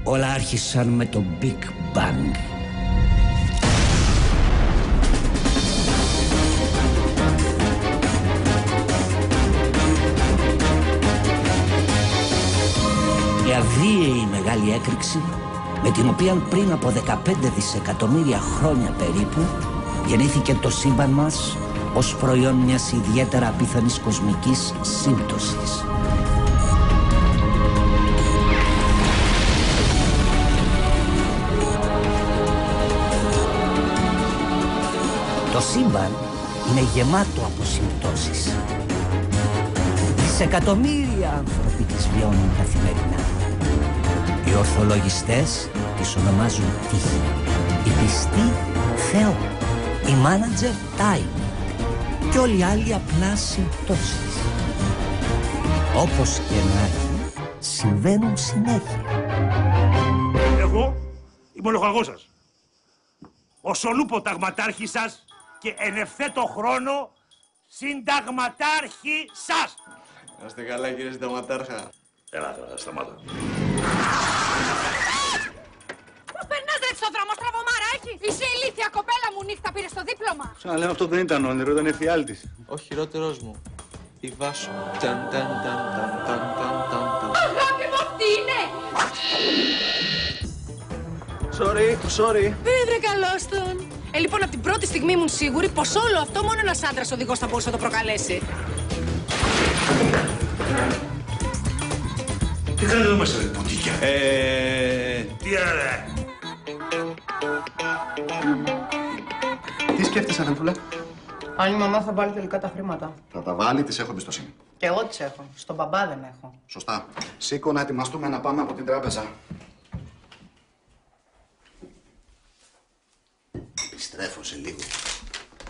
Όλα άρχισαν με το Big Bang. Μια βίαιη μεγάλη έκρηξη με την οποία πριν από 15 δισεκατομμύρια χρόνια περίπου γεννήθηκε το σύμπαν μας ως προϊόν μιας ιδιαίτερα απίθανης κοσμικής σύμπτωσης. Το σύμπαν είναι γεμάτο από συμπτώσεις. Δισεκατομμύρια άνθρωποι τις βιώνουν καθημερινά. Οι ορθολογιστές τις ονομάζουν τύχη, οι πιστοί Θεό, οι μάνατζερ timing και όλοι οι άλλοι απλά συμπτώσεις. Όπως και να έχει, συμβαίνουν συνέχεια. Εγώ είμαι ο λοχαγός σας. Ο Σολούπο ταγματάρχη σας και εν ευθέτω χρόνο συνταγματάρχη σας. Να είστε καλά, κύριε συνταγματάρχα. Έλα, σταμάτα. Πώς περνάς ρε στο δρόμο, στραβωμάρα, έχει! Είσαι ηλίθια κοπέλα μου, νύχτα πήρε το δίπλωμα. Ξαναλέω, αυτό δεν ήταν όνειρο, ήταν εφιάλτης. Ο χειρότερός μου. Η Βάσο. Αγάπη μου, αυτή είναι! Sorry. Βέβαια, καλώς τον. Λοιπόν, από την πρώτη στιγμή ήμουν σίγουρη πως όλο αυτό μόνο ένας άντρας οδηγός θα μπορούσε να το προκαλέσει. Τι κάνετε εδώ μέσα, ρε, πουτίκια. Τι ρε. Τι σκέφτεσαι, αδελφούλα? Αν η μαμά θα βάλει τελικά τα χρήματα. Θα τα βάλει, της έχω εμπιστοσύνη. Και εγώ τις έχω. Στον μπαμπά δεν έχω. Σωστά. Σήκω να ετοιμαστούμε να πάμε από την τράπεζα. Επιστρέφω σε λίγο.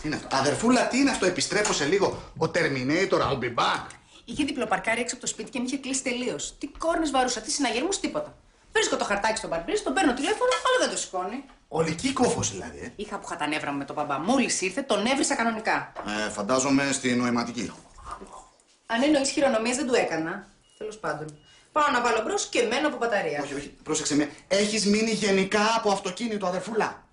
Τι είναι αυτό? Αδερφούλα, τι είναι αυτό? Επιστρέφω σε λίγο. Ο Terminator, I'll be back. Είχε διπλοπαρκάρει έξω από το σπίτι και με είχε κλείσει τελείως. Τι κόρνες βαρούσα, τι συναγερμούς, τίποτα. Βρίσκω το χαρτάκι στον μπαρμπρί, τον παίρνω τηλέφωνο, αλλά δεν το σηκώνει. Ολική κόφος δηλαδή, Είχα που είχα τα νεύρα μου με τον μπαμπά. Μόλις ήρθε, τον έβρισα κανονικά. φαντάζομαι στη νοηματική. Αν εννοείς χειρονομίες δεν του έκανα. Τέλος πάντων. Πάω να βάλω μπρος και μένω από μπαταρία. Όχι, πρόσεξε με. Έχεις μείνει γενικά από αυτοκίνητο, αδερφούλα.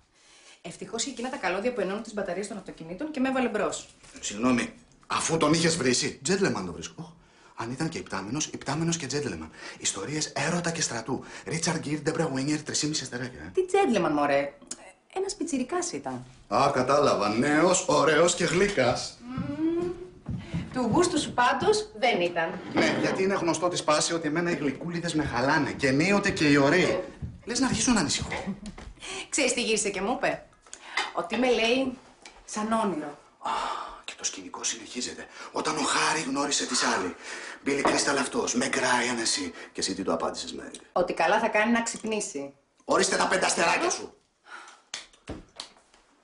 Ευτυχώς είχε εκείνα τα καλώδια που ενώνουν τις μπαταρίες των αυτοκινήτων και με έβαλε μπρος. Συγγνώμη, αφού τον είχες βρήσει, gentleman το βρίσκω. Αν ήταν και υπτάμενος και gentleman. Ιστορίες έρωτα και στρατού. Ρίτσαρντ Γκίρ, Ντέμπρα Γουίνιερ, 3,5 αστεράκια. Τι τζέντλεμαν, μωρέ. Ένας πιτσιρικάς ήταν. Α, κατάλαβα. Νέος, ωραίος και γλύκας. Του γούστου σου πάντως δεν ήταν. Ναι, γιατί είναι γνωστό τη σπάση ότι εμένα οι γλυκούλιδες με χαλάνε. Και ενίοτε και οι ωραίοι. Λες να αρχίσω να ανησυχώ. Ξέρεις τι γύρισε και μου είπε? Ότι με λέει σαν όνειρο. Και το σκηνικό συνεχίζεται. Όταν ο Χάρη γνώρισε τη Σάλη. Μπίλι Κρίσταλ αυτός, με Γκράιαν εσύ. Και εσύ τι του απάντησες, Μέγ? Ότι καλά θα κάνει να ξυπνήσει. Ορίστε τα 5 αστεράκια σου.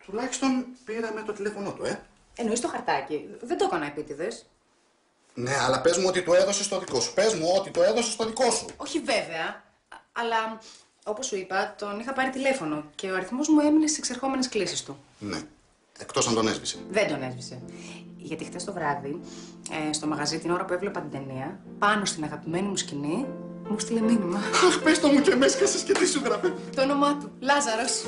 Τουλάχιστον πήραμε το τηλέφωνο του, Εννοείς το χαρτάκι. Δεν το έκανα επίτηδες. Ναι, αλλά πες μου ότι το έδωσες στο δικό σου. Πες μου ότι το έδωσες στο δικό σου. Όχι βέβαια, αλλά όπως σου είπα, τον είχα πάρει τηλέφωνο και ο αριθμός μου έμεινε στις εξερχόμενες κλήσεις του. Ναι, εκτός αν τον έσβησε. Δεν τον έσβησε. Γιατί χθες το βράδυ, στο μαγαζί την ώρα που έβλεπα την ταινία, πάνω στην αγαπημένη μου σκηνή, μου στείλε μήνυμα. Αχ, πες το μου και με έσκασες και τι σου γράφε. Το όνομά του, Λάζαρος.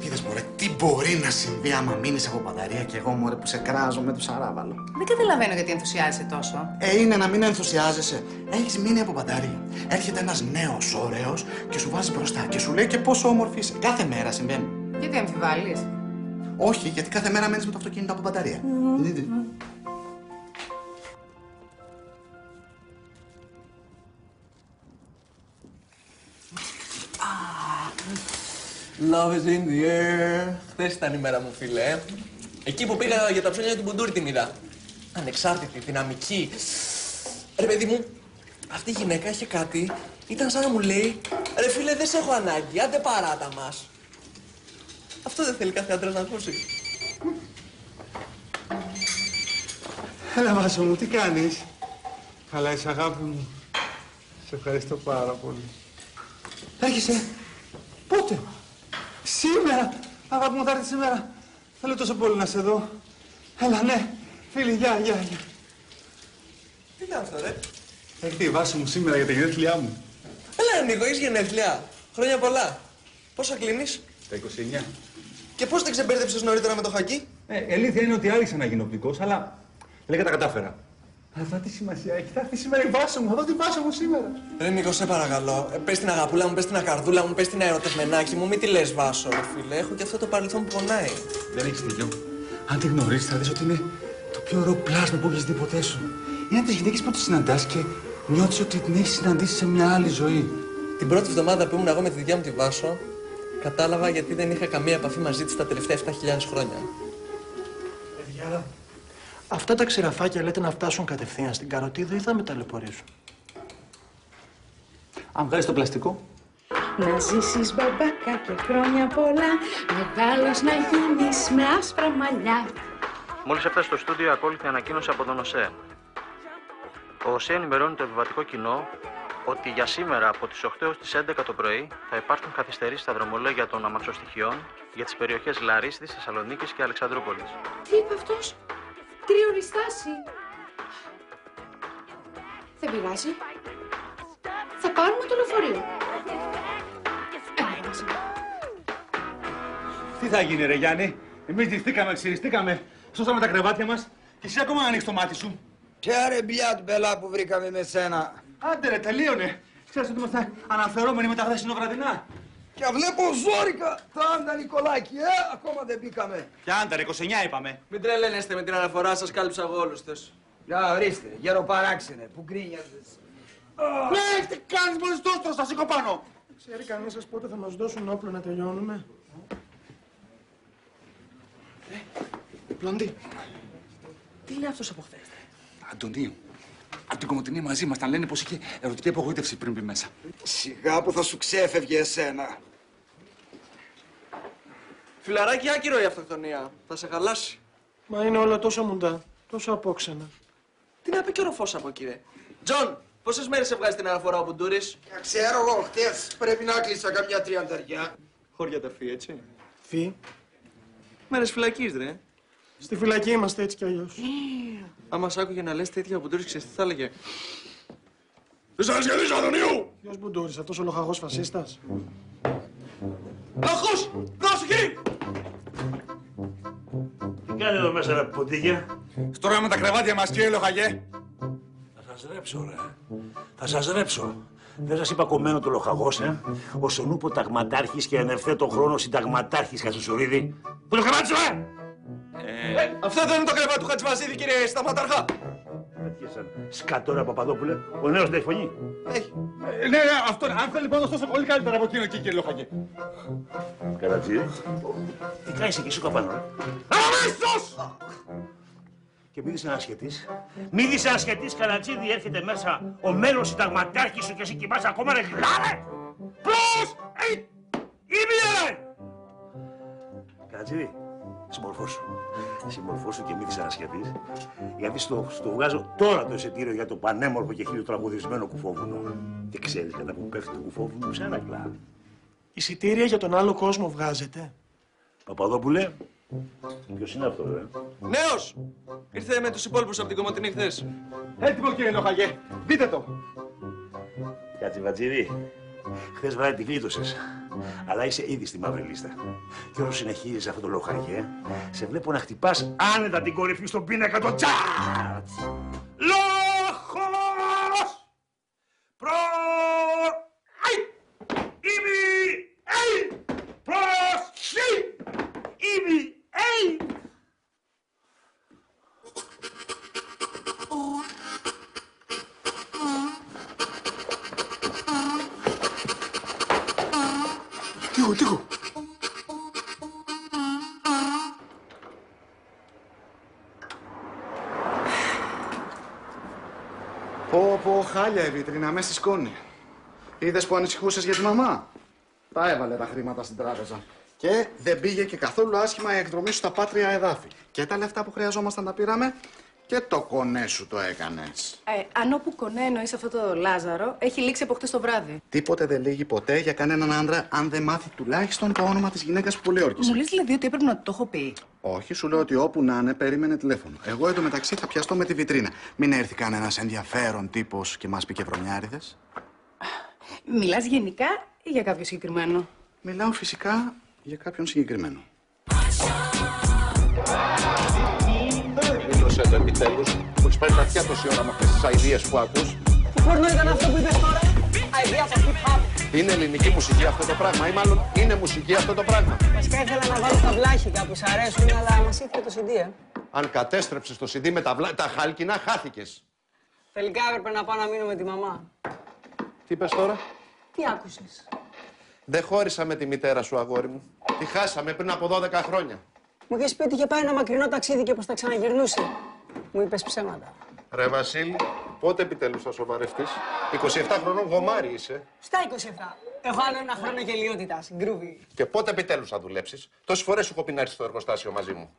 Είδες, μωρέ, τι μπορεί να συμβεί άμα μείνεις από μπαταρία και εγώ, μωρέ, που σε κράζω με το σαράβαλο. Δεν καταλαβαίνω γιατί ενθουσιάζεσαι τόσο. Είναι να μην ενθουσιάζεσαι. Έχεις μείνει από μπαταρία. Έρχεται ένας νέος ωραίος και σου βάζει μπροστά και σου λέει και πόσο όμορφη είσαι. Κάθε μέρα συμβαίνει. Γιατί αμφιβάλλεις? Όχι, γιατί κάθε μέρα μένεις με το αυτοκίνητο από μπαταρία. Love is in the air. Χθες ήταν η μέρα μου, φίλε. Εκεί που πήγα για τα ψώνια του Μπουντούρη την είδα. Ανεξάρτητη, δυναμική. Ρε παιδί μου, αυτή η γυναίκα είχε κάτι. Ήταν σαν να μου λέει, ρε φίλε, δεν σε έχω ανάγκη, άντε παράτα μας. Αυτό δεν θέλει κάθε άντρας να ακούσει. Έλα, Βάσο μου, τι κάνεις? Καλά είσαι, αγάπη μου. Σε ευχαριστώ πάρα πολύ. Έρχεσαι. Πότε? Σήμερα. Αγάπη μου, θα έρθει σήμερα. Θέλω τόσο πολύ να σε δω. Έλα, ναι. Φίλοι, γεια. Τι είναι αυτό, ρε? Έρχεται η Βάσο μου σήμερα για τα γενέθλιά μου. Έλα, Νίκο, έχεις γενέθλια. Χρόνια πολλά. Πόσα κλείνεις? Τα 29. Και πώς δεν ξεμπέρδεψες νωρίτερα με το χακί? Αλήθεια είναι ότι άρχισα να γίνω οπτικός, αλλά λέγα τα κατάφερα. Αλλά τι σημασία έχει, θα έρθει σήμερα η Βάσο μου, θα δω τη Βάσο μου σήμερα. Ρε Νίκο, σε παρακαλώ. Πες την αγαπούλα μου, πες την ακαρδούλα μου, πες την αερωτευμενάκι μου, μην τη λες Βάσο, ρε φίλε. Έχω και αυτό το παρελθόν που πονάει. Δεν έχεις δίκιο. Αν τη γνωρίσεις, θα δεις ότι είναι το πιο ωραίο πλάσμα που έχεις δει ποτέ σου. Είναι από τις γυναίκες που τη συναντάς και νιώθεις ότι την έχεις συναντήσει σε μια άλλη ζωή. Την πρώτη εβδομάδα που ήμουν εγώ με τη δικιά μου τη Βάσο, κατάλαβα γιατί δεν είχα καμία επαφή μαζί της τα τελευταία 7.000 χρόνια. Παιδιά, αυτά τα ξηραφάκια λέτε να φτάσουν κατευθείαν στην καροτίδα ή θα με ταλαιπωρήσουν? Αν βγάλεις το πλαστικό. Να ζήσεις μπαμπάκα και χρόνια πολλά, μεγάλος να γίνεις με άσπρα μαλλιά. Μόλις έφτασε στο στούντιο η ακόλουθη ανακοίνωση από τον ΟΣΕ. Ο ΟΣΕ ενημερώνει το επιβατικό κοινό ότι για σήμερα από τις 8 έως τις 11 το πρωί θα υπάρχουν καθυστερήσεις στα δρομολόγια των αμαξοστοιχειών για τις περιοχές Λαρίσθης, Θεσσαλονίκης και Αλεξανδρούπολης. Τι είπε αυτός? Τρίωρη στάση. Δεν πειράζει. Θα πάρουμε το λεωφορείο. Τι θα γίνει, ρε Γιάννη? Εμείς δυστήκαμε, ξυριστήκαμε, σώσαμε τα κρεβάτια μας και εσύ ακόμα να ανοίξεις το μάτι σου. Ποια ρε μπιάτ μπελά που βρήκαμε με σένα. Άντε ρε, τελείωνε. Ξέρεις ότι είμαστε αναφερόμενοι με τα χθεσινοβραδινά. Και βλέπω ζόρικα τα άντα Νικολάκη, ακόμα δεν μπήκαμε. Ποια άντα ρε, 29 είπαμε. Μην τρελαίνεστε με την αναφορά σας, κάλυψα εγώ όλους τους. Για ορίστε, γεροπαράξενε, που γκρίνιαζες. Ναι, τι κάνεις μόλις τόσο, θα σήκω πάνω. Ξέρει κανείς σας πότε θα μας δώσουν όπλο να τελειώνουμε? Μπλοντί, τι λέει αυτός από χθες? Αντωνίου, από την Κομωτινή μαζί μας, λένε πως είχε ερωτική απογοήτευση πριν μπει μέσα. Σιγά που θα σου ξέφευγε εσένα. Φιλαράκι, άκυρο η αυτοκτονία. Θα σε χαλάσει. Μα είναι όλα τόσο μουντά, τόσο απόξενα. Τι να πει και ο ροφός από, κύριε. Τζον, πόσες μέρες σε βγάζει την αναφορά ο Μπουντούρης? Ξέρω εγώ, χτες πρέπει να κλείσα καμιά τριανταριά. Χώρια τα φύ, έτσι. Φύ, Μέρες φυλακής, ρε. στη φυλακή είμαστε έτσι κι αλλιώς. Άμα σ' άκουγε να λες τέτοια ο Μπουντούρης, ξέρεις τι θα έλεγε? Δεν σας σχεδίζω, Αντωνίου! Ποιος Μπουντούρης, αυτός ο λοχαγός φασίστας? Λοχούς! Πρόσοχη! Τι κάνει εδώ μέσα, ρε ποντίγια? Στρώγαμε τα κρεβάτια μας, κύριε Λοχαγέ. Θα σας ρέψω, ρε. Θα σας ρέψω. Δεν σας είπα κομμένο το λοχαγός, Ο Σονούπο ταγματάρχης και εν ευθέτω χρόνο συνταγματάρχης Χατζησουρίδη. Πού το κρεβάτι σου, Αυτό δεν είναι το κρεβάτι του Χατζηβασίδη, κύριε Σταματάρχα. Αρχίσαν. Σκατόρα Παπαδόπουλε, ο νέος δεν έχει φωνή. Έχει. Ναι, αυτό, αν θέλει πάνω τόσο πολύ καλύτερα από εκείνο εκεί, κύριε Λοχαγέ. Καρατζή. Τι κάνεις εκεί σου καπάνω, ρε? Αμέσως! Και μη δεις ανασχετής. Μη δεις ανασχετής, Καρατζίδη, έρχεται μέσα ο μέλος συνταγματάρχης σου και εσύ κοιμάσαι ακόμα, ρε γλάρε! Πώς! Είμαι! Καρατζίδη, συμμορφώσου. Συμμορφώσου και μη δεις ανασχετής, γιατί στο βγάζω τώρα το εισιτήριο για το πανέμορφο και χιλιοτραγουδισμένο κουφόβουνο. Και ξέρεις κατά που πέφτει το κουφόβουνο, ξένακλα. Εισιτήρια για τον άλλο κόσμο βγάζετε? Παπαδόπουλε, ποιος είναι αυτό, ρε? Νέος! Ήρθε με τους υπόλοιπους από την Κομωτινή χθες. Έτοιμο, κύριε Λοχαγέ. Δείτε το. Κατσιβατζίδη, χθες βράδυ τη γλίτωσες. Αλλά είσαι ήδη στη μαύρη λίστα. Και όσο συνεχίζεις αυτό το Λοχαγέ, σε βλέπω να χτυπάς άνετα την κορυφή στον πίνακα το τσάτ! Λόχος! Τίγο. Πω, χάλια η βιτρίνα, μέσα στη σκόνη. Είδες που ανησυχούσες για τη μαμά? Τα έβαλε τα χρήματα στην τράπεζα. Και δεν πήγε και καθόλου άσχημα η εκδρομή σου στα πάτρια εδάφη. Και τα λεφτά που χρειαζόμασταν τα πήραμε και το κονέ σου το έκανες. Αν όπου κονέ εννοείς αυτό το Λάζαρο, έχει λήξει από χτες το βράδυ. Τίποτε δεν λύγει ποτέ για κανέναν άντρα αν δεν μάθει τουλάχιστον το όνομα της γυναίκας που πολιόρκησε. Μου λες δηλαδή ότι έπρεπε να το έχω πει? Όχι, σου λέω ότι όπου να είναι, περίμενε τηλέφωνο. Εγώ εντωμεταξύ θα πιαστώ με τη βιτρίνα. Μην έρθει κανένας ενδιαφέρον τύπος και μας πει και βρωμιάριδες. Μιλάς γενικά ή για κάποιο συγκεκριμένο? Μιλάω φυσικά για κάποιον συγκεκριμένο. Δήλωσέ το επιτέλους. Μου έχεις πάρει τα αυτιά τόση ώρα με αυτές τις αηδίες που ακούς. Τι πορνό ήταν αυτό που είπες τώρα? Αηδία από hip-hop. Είναι ελληνική μουσική αυτό το πράγμα ή μάλλον είναι μουσική αυτό το πράγμα. Βασικά ήθελα να βάλω τα βλάχικα που σ' αρέσουν, αλλά μας ήρθε το CD, Αν κατέστρεψες το CD με τα χάλκινα, χάθηκες. Τελικά έπρεπε να πάω να μείνω με τη μαμά. Τι είπες τώρα? Τι άκουσες? Δεν χώρισα με τη μητέρα σου, αγόρι μου. Τη χάσαμε πριν από 12 χρόνια. Μου είχες πει ότι είχε πάει ένα μακρινό ταξίδι και πως θα ξαναγυρνούσε. Μου είπες ψέματα. Ρε Βασίλη, πότε επιτέλους θα σοβαρευτείς? 27 χρονών γομάρι είσαι. Στα 27. Έχω άλλο ένα χρόνο γελιότητας. Γκρούβι. Και πότε επιτέλους θα δουλέψεις? Τόσες φορές σου έχω πει να έρθεις στο εργοστάσιο μαζί μου.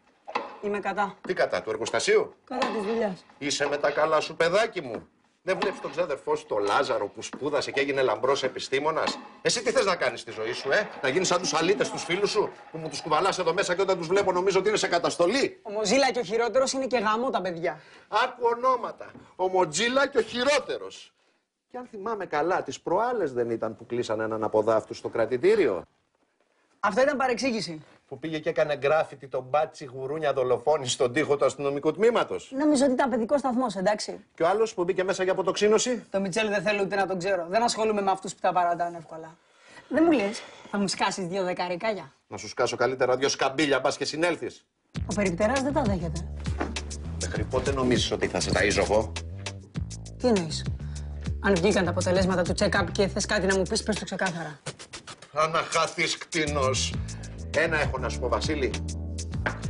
Είμαι κατά. Τι κατά, του εργοστασίου? Κατά της δουλειάς. Είσαι με τα καλά σου, παιδάκι μου. Δεν βλέπεις τον ξάδερφό σου, τον Λάζαρο, που σπούδασε και έγινε λαμπρός επιστήμονας? Εσύ τι θες να κάνεις στη ζωή σου, Να γίνεις σαν τους αλήτες τους φίλους σου, που μου τους κουβαλάς εδώ μέσα και όταν τους βλέπω νομίζω ότι είναι σε καταστολή? Ο Μοζίλα και ο χειρότερος είναι και γαμό τα παιδιά. Άκου ονόματα. Ο Μοτζίλα και ο χειρότερος. Και αν θυμάμαι καλά, τις προάλλες δεν ήταν που κλείσανε έναν από δάφτους στο κρατητήριο? Αυτό ήταν παρεξήγηση. Που πήγε και έκανε γκράφιτι τον μπάτσι γουρούνια δολοφόνη στον τοίχο του αστυνομικού τμήματος. Νόμιζα ότι ήταν παιδικό σταθμό, εντάξει. Και ο άλλος που μπήκε μέσα για αποτοξίνωση. Το Μιτσέλ δεν θέλω ούτε να τον ξέρω. Δεν ασχολούμαι με αυτούς που τα παρατάνε εύκολα. Δεν μου λες, θα μου σκάσεις 2 δεκαρικάκια? Να σου σκάσω καλύτερα 2 σκαμπίλια, μπας και συνέλθεις. Ο περιπτεράς δεν τα δέχεται. Μέχρι πότε νομίζεις ότι θα σε ταΐζω εγώ? Τι εννοείς? Αν βγήκαν τα αποτελέσματα του check-up και θες κάτι να μου πεις, πες το ξεκάθαρα. Αναχάθης κτηνός. Ένα έχω να σου πω, Βασίλη.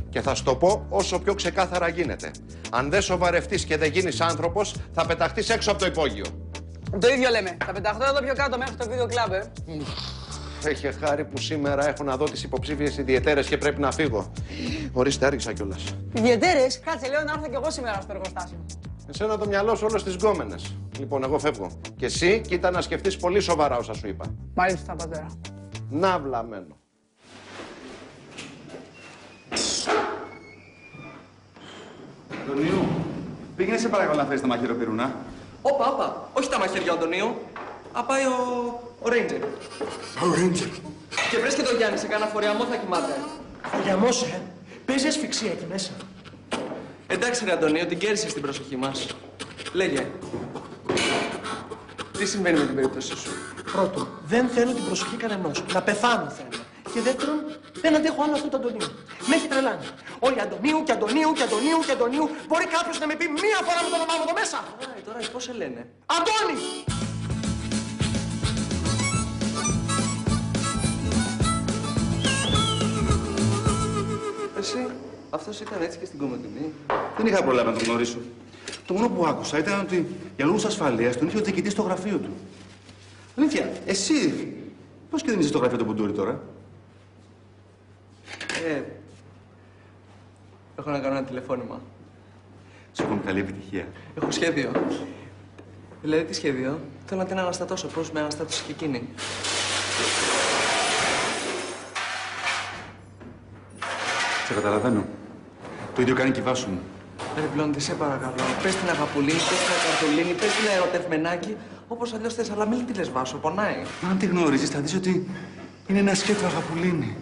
Και θα σου το πω όσο πιο ξεκάθαρα γίνεται. Αν δεν σοβαρευτείς και δεν γίνεις άνθρωπος, θα πεταχτείς έξω από το υπόγειο. Το ίδιο λέμε. Θα πεταχτώ εδώ πιο κάτω μέχρι το βίντεο κλαμπ, Έχει χάρη που σήμερα έχω να δω τις υποψήφιες ιδιαιτέρες και πρέπει να φύγω. Ορίστε, άργησα κιόλας. Ιδιαιτέρες? Κάτσε, λέω να έρθω κι εγώ σήμερα στο εργοστάσιο. Εσένα το μυαλό σου όλο στις γκόμενες. Λοιπόν, εγώ φεύγω. Και εσύ κοίτα να σκεφτείς πολύ σοβαρά όσα σου είπα. Μάλιστα, πατέρα. Να βλαμμένο. Αντωνίου, πήγαινε σε παρακαλώ να φέρεις τα μαχαιροπυρούνα. Όπα, όχι τα μαχαίρια, Αντωνίου. Πάει ο Ρέιντζερ. Ο Ρέιντζερ. Και βρες και τον Γιάννη σε κάνα φοριαμό θα κοιμάται. Φοριαμός, παίζει ασφυξία εκεί μέσα. Εντάξει, ρε Αντωνίου, την κέρδισες την προσοχή μας. Λέγε. Τι συμβαίνει με την περίπτωσή σου? Πρώτον, δεν θέλω την προσοχή κανενός. Να πεθάνω θέλω. Και δεύτερον, δεν αντέχω άλλο αυτό το Αντωνίου. Με έχει τρελάνει. Όλοι Αντωνίου και Αντωνίου και Αντωνίου και Αντωνίου. Μπορεί κάποιος να με πει μία φορά με το όνομά μου εδώ μέσα? Τώρα πώς σε λένε? Αντώνη! Εσύ, αυτός ήταν έτσι και στην Κομωτινή? Δεν είχα προλάβει να τον γνωρίσω. Το μόνο που άκουσα ήταν ότι για λόγους ασφαλείας τον είχε ο διοικητής στο γραφείο του. Αλήθεια, εσύ πώς και δεν είσαι στο γραφείο του Μπουντούρη τώρα? Έχω να κάνω ένα τηλεφώνημα. Σου εύχομαι καλή επιτυχία. Έχω σχέδιο. Δηλαδή, τι σχέδιο? Θέλω να την αναστατώσω. Πώς με αναστάτωσε και εκείνη? Σε καταλαβαίνω. Το ίδιο κάνει και η Βάσου μου. Ρε Μπλόντι, σε παρακαλώ. Πες την αγαπουλίνη, πες την ακαρτουλίνη, πες την ερωτευμενάκι. Όπως αλλιώς θες, αλλά μην τη λες Βάσο, πονάει. Μα αν τη γνωρίζεις, θα δεις ότι είναι ένα σκέτο αγαπουλίνη.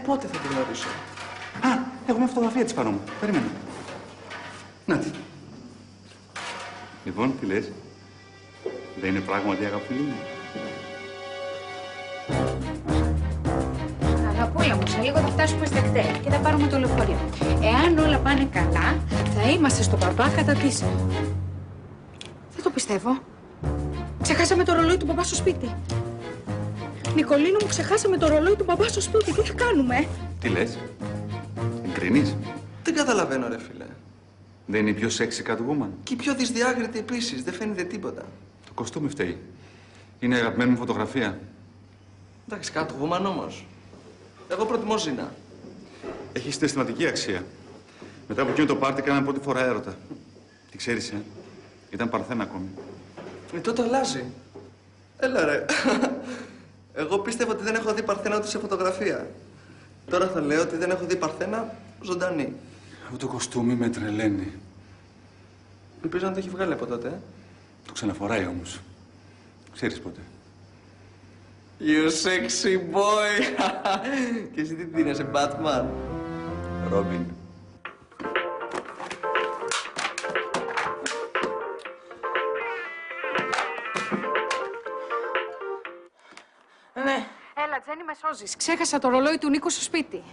Πότε θα τη γνωρίσω? Έχω μια φωτογραφία της πάνω μου. Περίμενε. Να τη. Λοιπόν, τι λες? Δεν είναι πράγματι αγαπουλίνη? Αγαπούλα μου, σε λίγο θα φτάσουμε στα κτέλ και θα πάρουμε το λεωφορείο. Εάν όλα πάνε καλά, θα είμαστε στο παπά κατά τις... Δεν το πιστεύω. Ξεχάσαμε το ρολόι του παπά στο σπίτι. Νικολίνο μου, ξεχάσαμε το ρολόι του παπά στο σπίτι. Τι θα κάνουμε? Τι λες? Εγκρίνεις? Δεν καταλαβαίνω, ρε φίλε. Δεν είναι η πιο sexy Catwoman? Και η πιο δυσδιάκριτη επίσης. Δεν φαίνεται τίποτα. Το κοστούμι φταίει. Είναι η αγαπημένη μου φωτογραφία. Εντάξει, Catwoman όμως. Εγώ προτιμώ Ζήνα. Έχει συναισθηματική αξία. Μετά από εκείνο το πάρτι κάναμε πρώτη φορά έρωτα. Τι ξέρεις, Ήταν παρθένα ακόμη. Τότε αλλάζει. Έλα ρε. Εγώ πίστευα ότι δεν έχω δει παρθένα ούτε σε φωτογραφία. Τώρα θα λέω ότι δεν έχω δει παρθένα ζωντανή. Αυτό το κοστούμι με τρελαίνει. Ελπίζω να το έχει βγάλει από τότε. Το ξαναφοράει όμως. Ξέρεις πότε. You sexy boy. Και εσύ τι δίνεσαι, Batman? Robin. Ναι. Έλα, Τζένι, με σώζεις. Ξέχασα το ρολόι του Νίκου στο σπίτι.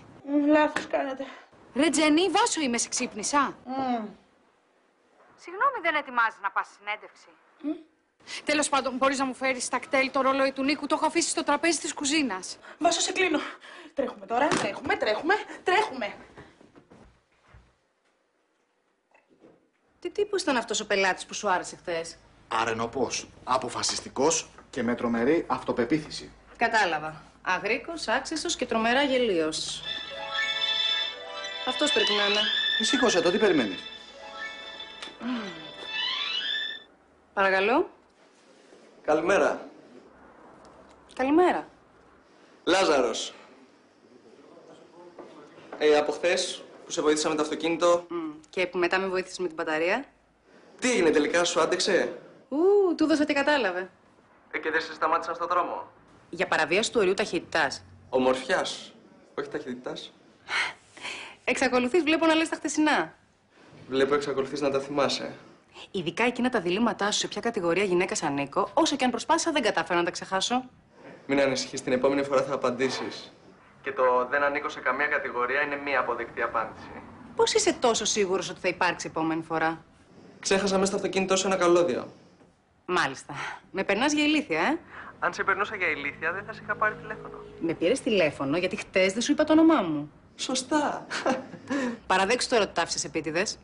Λάθος κάνετε. Ρε, Τζένι, Βάσο είμαι, σε ξύπνησα. Συγγνώμη, δεν ετοιμάζεις να πας συνέντευξη. Τέλος πάντων, μπορείς να μου φέρεις στα κτέλ το ρολόι του Νίκου. Το έχω αφήσει στο τραπέζι της κουζίνας. Βάσο, σε κλείνω. Τρέχουμε τώρα. Τρέχουμε. Τι τύπος ήταν αυτός ο πελάτης που σου άρεσε χθες? Αρενοπός, αποφασιστικός και με τρομερή αυτοπεποίθηση. Κατάλαβα. Αγρίκος, άξιστος και τρομερά γελίος. Αυτός πρέπει να είναι. Σήκωσε το, τι περιμένεις? Παρακαλώ. Καλημέρα. Καλημέρα. Λάζαρος. Από χθες που σε βοήθησα με το αυτοκίνητο. Και που μετά με βοήθησες με την μπαταρία. Τι έγινε τελικά, σου άντεξε? Του έδωσα τι κατάλαβε. Και δεν σε σταμάτησαν στον δρόμο. Για παραβίαση του ορίου ταχύτητας. Ομορφιάς, όχι ταχύτητας. Εξακολουθείς, βλέπω να λες τα χτεσινά. Βλέπω εξακολουθείς να τα θυμάσαι. Ειδικά εκείνα τα διλήμματά σου σε ποια κατηγορία γυναίκας ανήκω, όσο και αν προσπάθησα δεν κατάφερα να τα ξεχάσω. Μην ανησυχείς, την επόμενη φορά θα απαντήσεις. Και το δεν ανήκω σε καμία κατηγορία είναι μία αποδεκτή απάντηση. Πώς είσαι τόσο σίγουρος ότι θα υπάρξει επόμενη φορά? Ξέχασα μέσα στο αυτοκίνητό σου ένα καλώδιο. Μάλιστα. Με περνάς για ηλίθια, Αν σε περνούσα για ηλίθια, δεν θα σε είχα πάρει τηλέφωνο. Με πήρες τηλέφωνο γιατί χτες δεν σου είπα το όνομά μου. Σωστά. Παραδέξου τώρα ότι τα άφησες επίτηδες.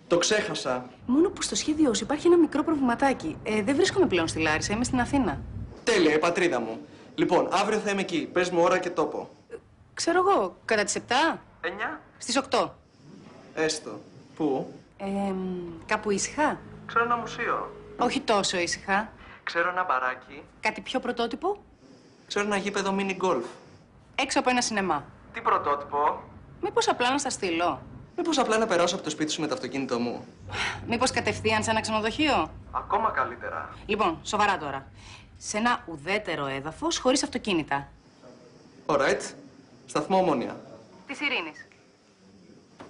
Το ξέχασα. Μόνο που στο σχέδιό σου υπάρχει ένα μικρό προβληματάκι. Δεν βρίσκομαι πλέον στη Λάρισα, είμαι στην Αθήνα. Τέλεια, η πατρίδα μου. Λοιπόν, αύριο θα είμαι εκεί. Πες μου ώρα και τόπο. Ξέρω εγώ, κατά τις 7. 9. Στις 8. Έστω. Πού? Κάπου ήσυχα. Ξέρω ένα μουσείο. Όχι τόσο ήσυχα. Ξέρω ένα μπαράκι. Κάτι πιο πρωτότυπο. Ξέρω ένα γήπεδο mini golf. Έξω από ένα σινεμά. Τι πρωτότυπο? Μήπως απλά να στα στείλω? Μήπως απλά να περάσω από το σπίτι σου με το αυτοκίνητο μου? Μήπως κατευθείαν σε ένα ξενοδοχείο? Ακόμα καλύτερα. Λοιπόν, σοβαρά τώρα. Σε ένα ουδέτερο έδαφος χωρίς αυτοκίνητα. Alright. Σταθμό Ομόνια. Της Ειρήνης.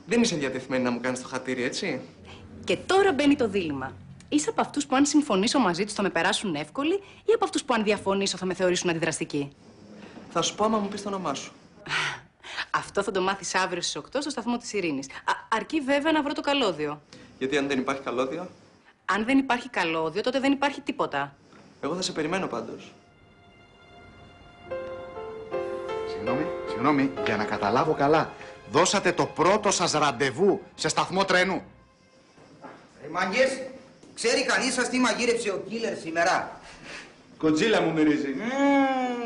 Δεν είσαι διατεθειμένη να μου κάνεις το χατήρι, έτσι? Και τώρα μπαίνει το δίλημμα. Είσαι από αυτούς που αν συμφωνήσω μαζί τους θα με περάσουν εύκολοι ή από αυτούς που αν διαφωνήσω θα με θεωρήσουν αντιδραστική? Θα σου πω άμα μου πεις το όνομά σου. Αυτό θα το μάθεις αύριο στις 8 στο σταθμό της Ειρήνης. Αρκεί βέβαια να βρω το καλώδιο. Γιατί αν δεν υπάρχει καλώδιο? Αν δεν υπάρχει καλώδιο, τότε δεν υπάρχει τίποτα. Εγώ θα σε περιμένω πάντως. Συγγνώμη, για να καταλάβω καλά. Δώσατε το πρώτο σας ραντεβού σε σταθμό τρένου. Μάγκες, ξέρει κανείς σας τι μαγείρεψε ο Κίλερ σήμερα? Κοντζίλα μου μυρίζει.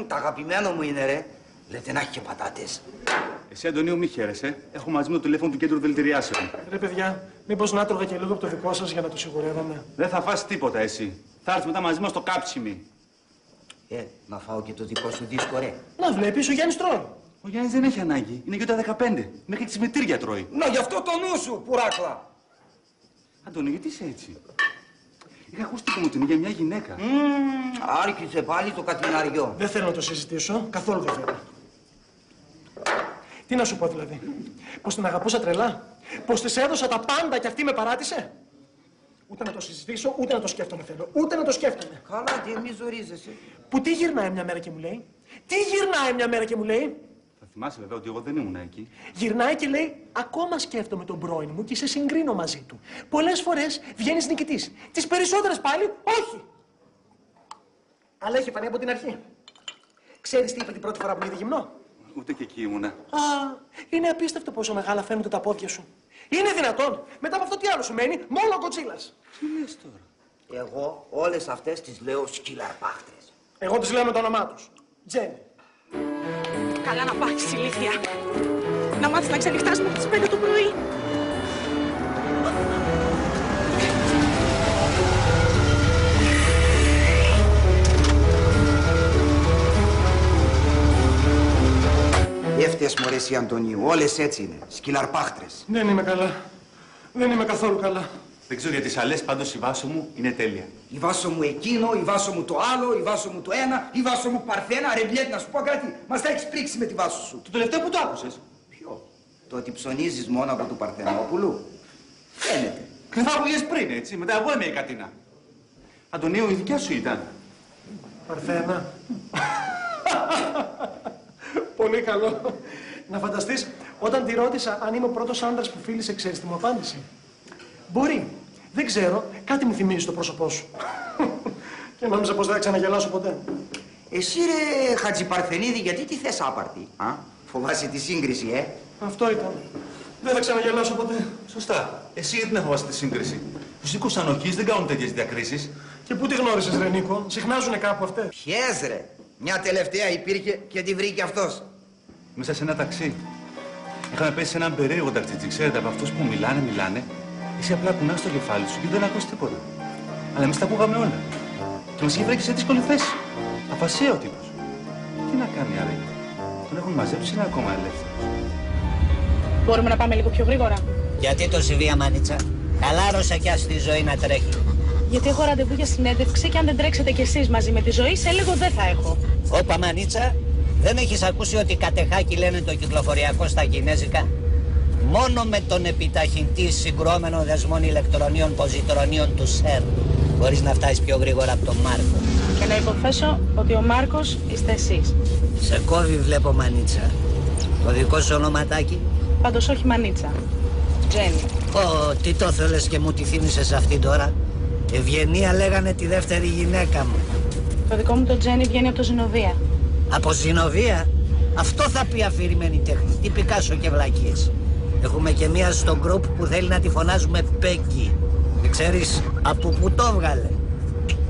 Τα αγαπημένο μου είναι, ρε. Λέτε να έχει και πατάτες. Εσύ, Αντωνίου, μη χαίρεσαι. Έχω μαζί μου το τηλέφωνο του κέντρου δηλητηριάσεων. Ρε παιδιά, μήπως να τρώγα και λίγο από το δικό σας για να το σιγουρεύαμε? Δεν θα φας τίποτα εσύ. Θα έρθει μετά μαζί μας στο κάψιμι. Να φάω και το δικό σου δίσκο, ρε. Να βλέπεις, ο Γιάννης τρώει. Ο Γιάννης δεν έχει ανάγκη. Είναι και τα 15. Μέχρι τις μητήρια τρώει. Να, γι' αυτό το νου σου, πουράκλα. Αντώνη, γιατί είσαι έτσι? Είχα ακούσει τι μου την για μια γυναίκα. Άρχισε πάλι το κατηναριό. Δεν θέλω να το συζητήσω. Καθόλου δεν θέλω. Τι να σου πω δηλαδή? Πως την αγαπούσα τρελά? Πως της έδωσα τα πάντα και αυτή με παράτησε? Ούτε να το συζητήσω, ούτε να το σκέφτομαι θέλω. Ούτε να το σκέφτομαι. Καλά, τι μη ζορίζεσαι. Που τι γυρνάει μια μέρα και μου λέει? Τι γυρνάει μια μέρα και μου λέει? Θα θυμάσαι βέβαια ότι εγώ δεν ήμουν εκεί. Γυρνάει και λέει: ακόμα σκέφτομαι τον πρώην μου και σε συγκρίνω μαζί του. Πολλές φορές βγαίνεις νικητής. Τις περισσότερες πάλι όχι. Αλλά έχει φανεί από την αρχή. Ξέρεις τι είπε την πρώτη φορά που είδε γυμνό? Ούτε και εκεί ήμουνα. Είναι απίστευτο πόσο μεγάλα φαίνονται τα πόδια σου. Είναι δυνατόν? Μετά από αυτό τι άλλο σου μένει? Μόνο ο Κοτσίλας. Τι λες τώρα? Εγώ όλες αυτές τις λέω σκυλαρπάχτρες. Εγώ τις λέω με το όνομά τους. Τζένι. Καλά να πάθεις ηλίθεια. Να μάθεις να ξενυχτάς μέχρι τις 5 το πρωί. Έφτες μωρέ εσύ, Αντωνίου, όλες έτσι είναι. Σκυλαρπάχτρες. Δεν είμαι καλά. Δεν είμαι καθόλου καλά. Δεν ξέρω για τις άλλες, πάντως η Βάσο μου είναι τέλεια. Η Βάσο μου εκείνο, η Βάσο μου το άλλο, η Βάσο μου το ένα, η Βάσο μου παρθένα. Ρε Μπλέτ, να σου πω κάτι. Μας τα έχεις πρίξει με τη Βάσο σου. Το τελευταίο που το άκουσες. Ποιο? Το ότι ψωνίζεις μόνο από του Παρθενόπουλου. Φαίνεται. Κρυφά που λες πριν, έτσι, μετά εγώ είμαι η Κατίνα. Αντωνίου, η δικιά σου ήταν. Παρθένα. Πολύ καλό. Να φανταστείς, όταν τη ρώτησα αν είμαι ο πρώτος άντρας που φίλησε, ξέρεις τι μου απάντησε. Μπορεί. Δεν ξέρω. Κάτι μου θυμίζει το πρόσωπό σου. Και νόμιζα πως δεν θα ξαναγελάσω ποτέ. Εσύ ρε Χατζηπαρθενίδη, γιατί τι θες άπαρτη, α? Φοβάσαι τη σύγκριση, Αυτό ήταν. Δεν θα ξαναγελάσω ποτέ. Σωστά. Εσύ γιατί να φοβάσαι τη σύγκριση. Τους οίκους ανοχής δεν κάνουν τέτοιες διακρίσεις. Και πού τη γνώρισες, ρε Νίκο? Συχνάζουνε κάπου αυτές. Ποιες ρε? Μια τελευταία υπήρχε και τη βρήκε αυτός. Μέσα σε ένα ταξί. Είχαμε πέσει σε έναν περίεργο ταξίτσι, ξέρετε, από αυτούς που μιλάνε. Εσύ απλά κουνάς το κεφάλι σου και δεν ακούς τίποτα. Αλλά εμείς τα ακούγαμε όλα. Και μας είχε βρει και σε δύσκολη θέση. Αφασία ο τύπος. Τι να κάνει άραγε. Τον έχουν μαζέψει, είναι ακόμα ελεύθερος. Μπορούμε να πάμε λίγο πιο γρήγορα? Γιατί το συμβεί, Μάνιτσα? Χαλάρωσε κι ας τη ζωή να τρέχει. Γιατί έχω ραντεβού για συνέντευξη και αν δεν τρέξετε κι εσείς μαζί με τη ζωή, σε λίγο δεν θα έχω. Όπα, Μανίτσα, δεν έχεις ακούσει ότι κατεχάκι λένε το κυκλοφοριακό στα κινέζικα? Μόνο με τον επιταχυντή συγκρόμενων δεσμών ηλεκτρονίων ποζιτρονίων του ΣΕΡ μπορείς να φτάσεις πιο γρήγορα από τον Μάρκο. Και να υποθέσω ότι ο Μάρκος είστε εσείς. Σε κόβει, βλέπω, Μανίτσα. Το δικό σου ονοματάκι? Πάντως όχι Μανίτσα. Τζένι. Τι το θέλεις και μου τη θύμισες αυτή τώρα? Ευγενία λέγανε τη δεύτερη γυναίκα μου. Το δικό μου το Τζένι βγαίνει από το Ζηνοβία. Από Ζηνοβία? Αυτό θα πει αφηρημένη τέχνη. Τι Πικάσο και βλακίες. Έχουμε και μία στο γκρουπ που θέλει να τη φωνάζουμε Πέκκι. Και ξέρεις από πού το βγάλε?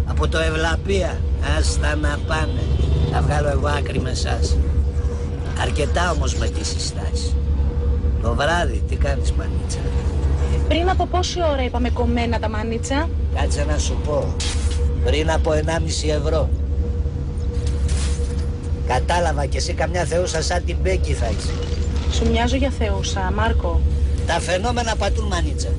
Από το Ευλαπία. Άστα να πάνε. Θα βγάλω εγώ άκρη με εσάς. Αρκετά όμως με τις συστάσεις. Το βράδυ τι κάνεις, Μανίτσα? Πριν από πόση ώρα είπαμε κομμένα τα Μανίτσα? Κάτσε να σου πω. Πριν από 1,5 ευρώ. Κατάλαβα κι εσύ καμιά θεούσα σαν την Μπέκκι θα είσαι. Σου μοιάζω για θεούσα, Μάρκο. Τα φαινόμενα πατούν, Μανίτσα.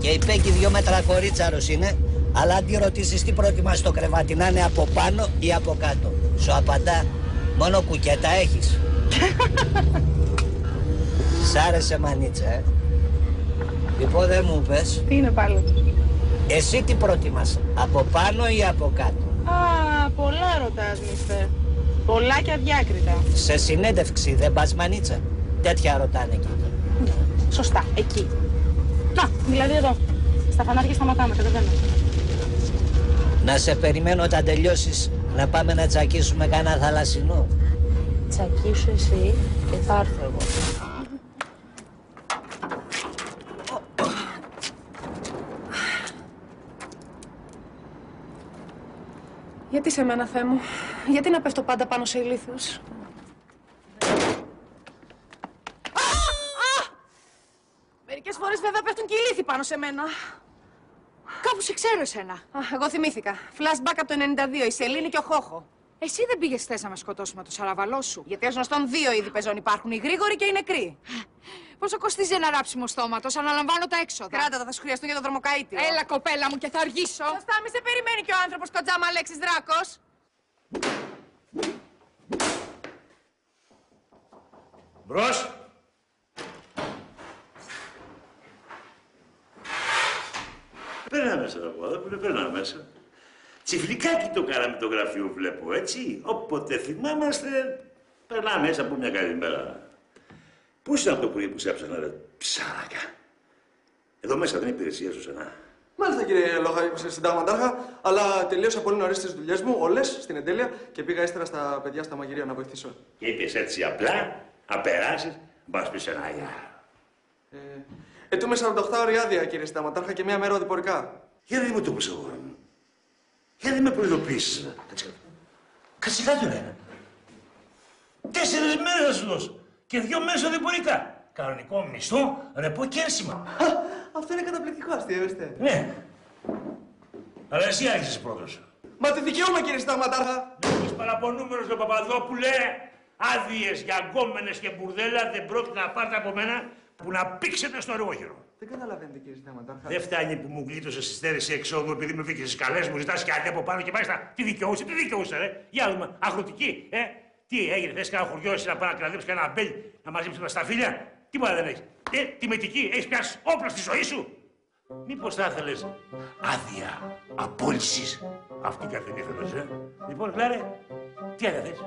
Και η Μπέκκι 2 μέτρα κορίτσαρος είναι, αλλά αν τη ρωτήσεις τι πρότιμα στο κρεβάτι, να είναι από πάνω ή από κάτω, σου απαντά μόνο κουκέτα έχεις. Σ' άρεσε, Μανίτσα, Λοιπόν, δεν μου πες. Τι είναι πάλι? Εσύ τι προτιμάς, από πάνω ή από κάτω? Α, πολλά ρωτάς, μιστερ. Πολλά και αδιάκριτα. Σε συνέντευξη δεν πας, Μανίτσα? Τέτοια ρωτάνε εκεί. Σωστά, εκεί. Να, δηλαδή εδώ. Στα φανάρια σταματάμε, κατεβαίνω. Να σε περιμένω όταν τελειώσεις να πάμε να τσακίσουμε κανένα θαλασσινό. Τσακίσου εσύ και θα έρθω εγώ. Γιατί σε μένα, Θεέ μου? Γιατί να πέφτω πάντα πάνω σε ηλίθιους? Μερικές φορές βέβαια πέφτουν και ηλίθιοι πάνω σε μένα. Κάπου σε ξέρω εσένα. Εγώ θυμήθηκα. Flashback από το 92, η Σελήνη και ο Χόχο. Εσύ δεν πήγες θες να με σκοτώσουμε το σαραβαλό σου? Γιατί ως γνωστόν 2 είδη πεζών υπάρχουν, οι γρήγοροι και οι νεκροί. Πόσο κοστίζει ένα ράψιμο στόματος? Αναλαμβάνω τα έξοδα. Κράτα τα, θα σου χρειαστούν για το δρομοκαΐτιο. Έλα, κοπέλα μου, και θα αργήσω. Σωστά, μη σε περιμένει και ο άνθρωπος κοντζάμα Αλέξης Δράκος. Μπρος. Περνά μέσα, αγαπητέ, περνά μέσα. Τσιφλικάκι το κάναμε το γραφείο, βλέπω, έτσι. Όποτε θυμάμαστε, περνά μέσα από μια καλημέρα. Πού ήταν το πρωί που σε έψαχνα, ρε ψάρακα? Εδώ μέσα δεν είναι υπηρεσία σου σένα? Μάλιστα, κύριε συνταγματάρχα, αλλά τελείωσα πολύ νωρίς τις δουλειές μου, όλες, στην εντέλεια και πήγα ύστερα στα παιδιά στα μαγειρία να βοηθήσω. Και είπες έτσι απλά, να περάσεις, μπας πεις ένα γεια. Ετούμε 48 ώρες άδεια, κύριε συνταγματάρχα, και μία μέρα οδηπορικά. Γιατί δεν μου το πεις εγώ? Γιατί δεν με προειδοποίησες? Κάτσε κάτω, ρε. 4 μέρες να σου δώσω. Και 2 μέρες οδηπορικά. Κανονικό μισθό, ρεπό και ένσημα. Αυτό είναι καταπληκτικό, αστείευεστε. Ναι. Αλλά εσύ άρχισες πρώτος. Μα τι δικαίωμα, κύριε συνταγματάρχα. Είσαι παραπονούμενος, ο Παπαδόπουλε. Άδειες για γκόμενες και μπουρδέλα δεν πρόκειται να πάρετε από μένα που να πήξετε στο εργόχειρο. Δεν καταλαβαίνετε, κύριε Συνταγματάρχα. Δεν φτάνει που μου γλίτωσε τη στέρηση εξόδου επειδή με βγήκε στι καλέ μου, ζητά και άλλη από πάνω και μάλιστα τι δικαιούσε, ρε. Για δούμε, αγροτική, Τι έγινε, θες κανένα χωριό εσύ να πάει να κλαδέψει κανένα μπέλ να μαζέψει τα σταφύλια. Τίποτα δεν έχεις. Τιμητική, έχεις πιάσει όπλα στη ζωή σου. Μήπως θα ήθελες άδεια απόλυσης. Αυτή και αυτή ήθελες, Λοιπόν, Κλάρε, τι άλλο θες?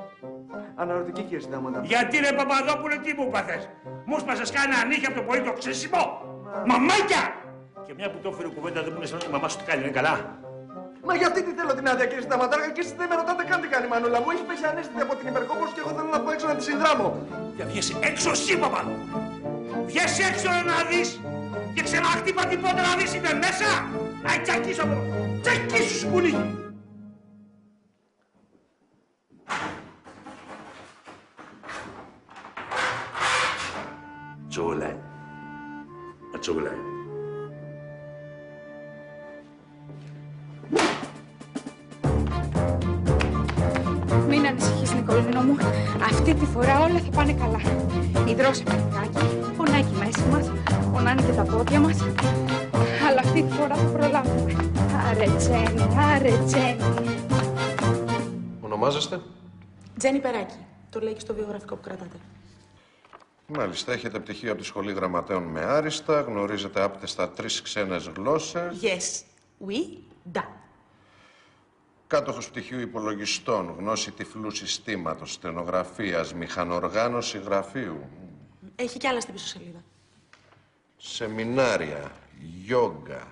Αναρωτική, κύριε Συνταγματάρχα. Γιατί ρε Παπαδόπουλε, τι μου πάθες? Μου σπάσες κανένα νύχια από το πολύ το ξεσιμό. Μαμάκια! Και μια που το έφερε κουβέντα δεν μου λες η μαμά σου τι κάνει, είναι καλά? Μα για αυτή τη θέλω την άδεια, κύριε Συνταγματάρχα, και εσείς δεν με ρωτάτε καν τι κάνει η μανούλα μου. Έχει πέσει ανέστητη από την υπερκόπωση και εγώ θέλω να πω έξω να τη συνδράμω. Για βγες έξω εσύ, παπά! Βγες έξω να δεις και ξαναχτύπα την πόρτα να δεις είναι μέσα! Αι, τσακίσω από εδώ! Τσακίσω σκουλίκι! Τσογολάει. Ατσογολάει. Μην ανησυχείς, Νικολίνο μου. Αυτή τη φορά όλα θα πάνε καλά. Υδρώσαμε λιγάκι, πονάκι μέσα μας, πονάνε και τα πόδια μας. Αλλά αυτή τη φορά θα προλάβουμε. Άρε Τζένι, άρε Τζένι. Ονομάζεστε? Τζένι Περάκη. Το λέει και στο βιογραφικό που κρατάτε. Μάλιστα, έχετε πτυχίο από τη Σχολή Γραμματέων με άριστα, γνωρίζετε άπτεστα 3 ξένες γλώσσες. Yes, oui, da. Κάτοχος πτυχίου υπολογιστών, γνώση τυφλού συστήματος, στενογραφίας, μηχανοργάνωση γραφείου. Έχει κι άλλα στην πίσω σελίδα. Σεμινάρια, γιόγκα,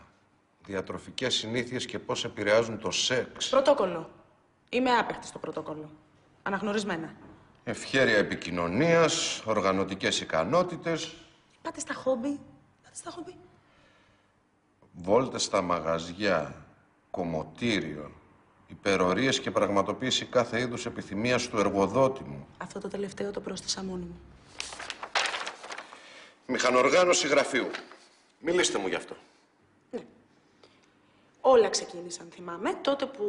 διατροφικές συνήθειες και πώς επηρεάζουν το σεξ. Πρωτόκολλο. Είμαι άπεχτη στο πρωτόκολλο. Αναγνωρισμένα. Ευχέρεια επικοινωνίας, οργανωτικές ικανότητες. Πάτε στα χόμπι. Βόλτες στα μαγαζιά, κομμωτήριο, υπερορίες και πραγματοποίηση κάθε είδους επιθυμίας του εργοδότη μου. Αυτό το τελευταίο το πρόσθεσα μόνη μου. Μηχανοργάνωση γραφείου. Μιλήστε μου γι' αυτό. Όλα ξεκίνησαν, θυμάμαι, τότε που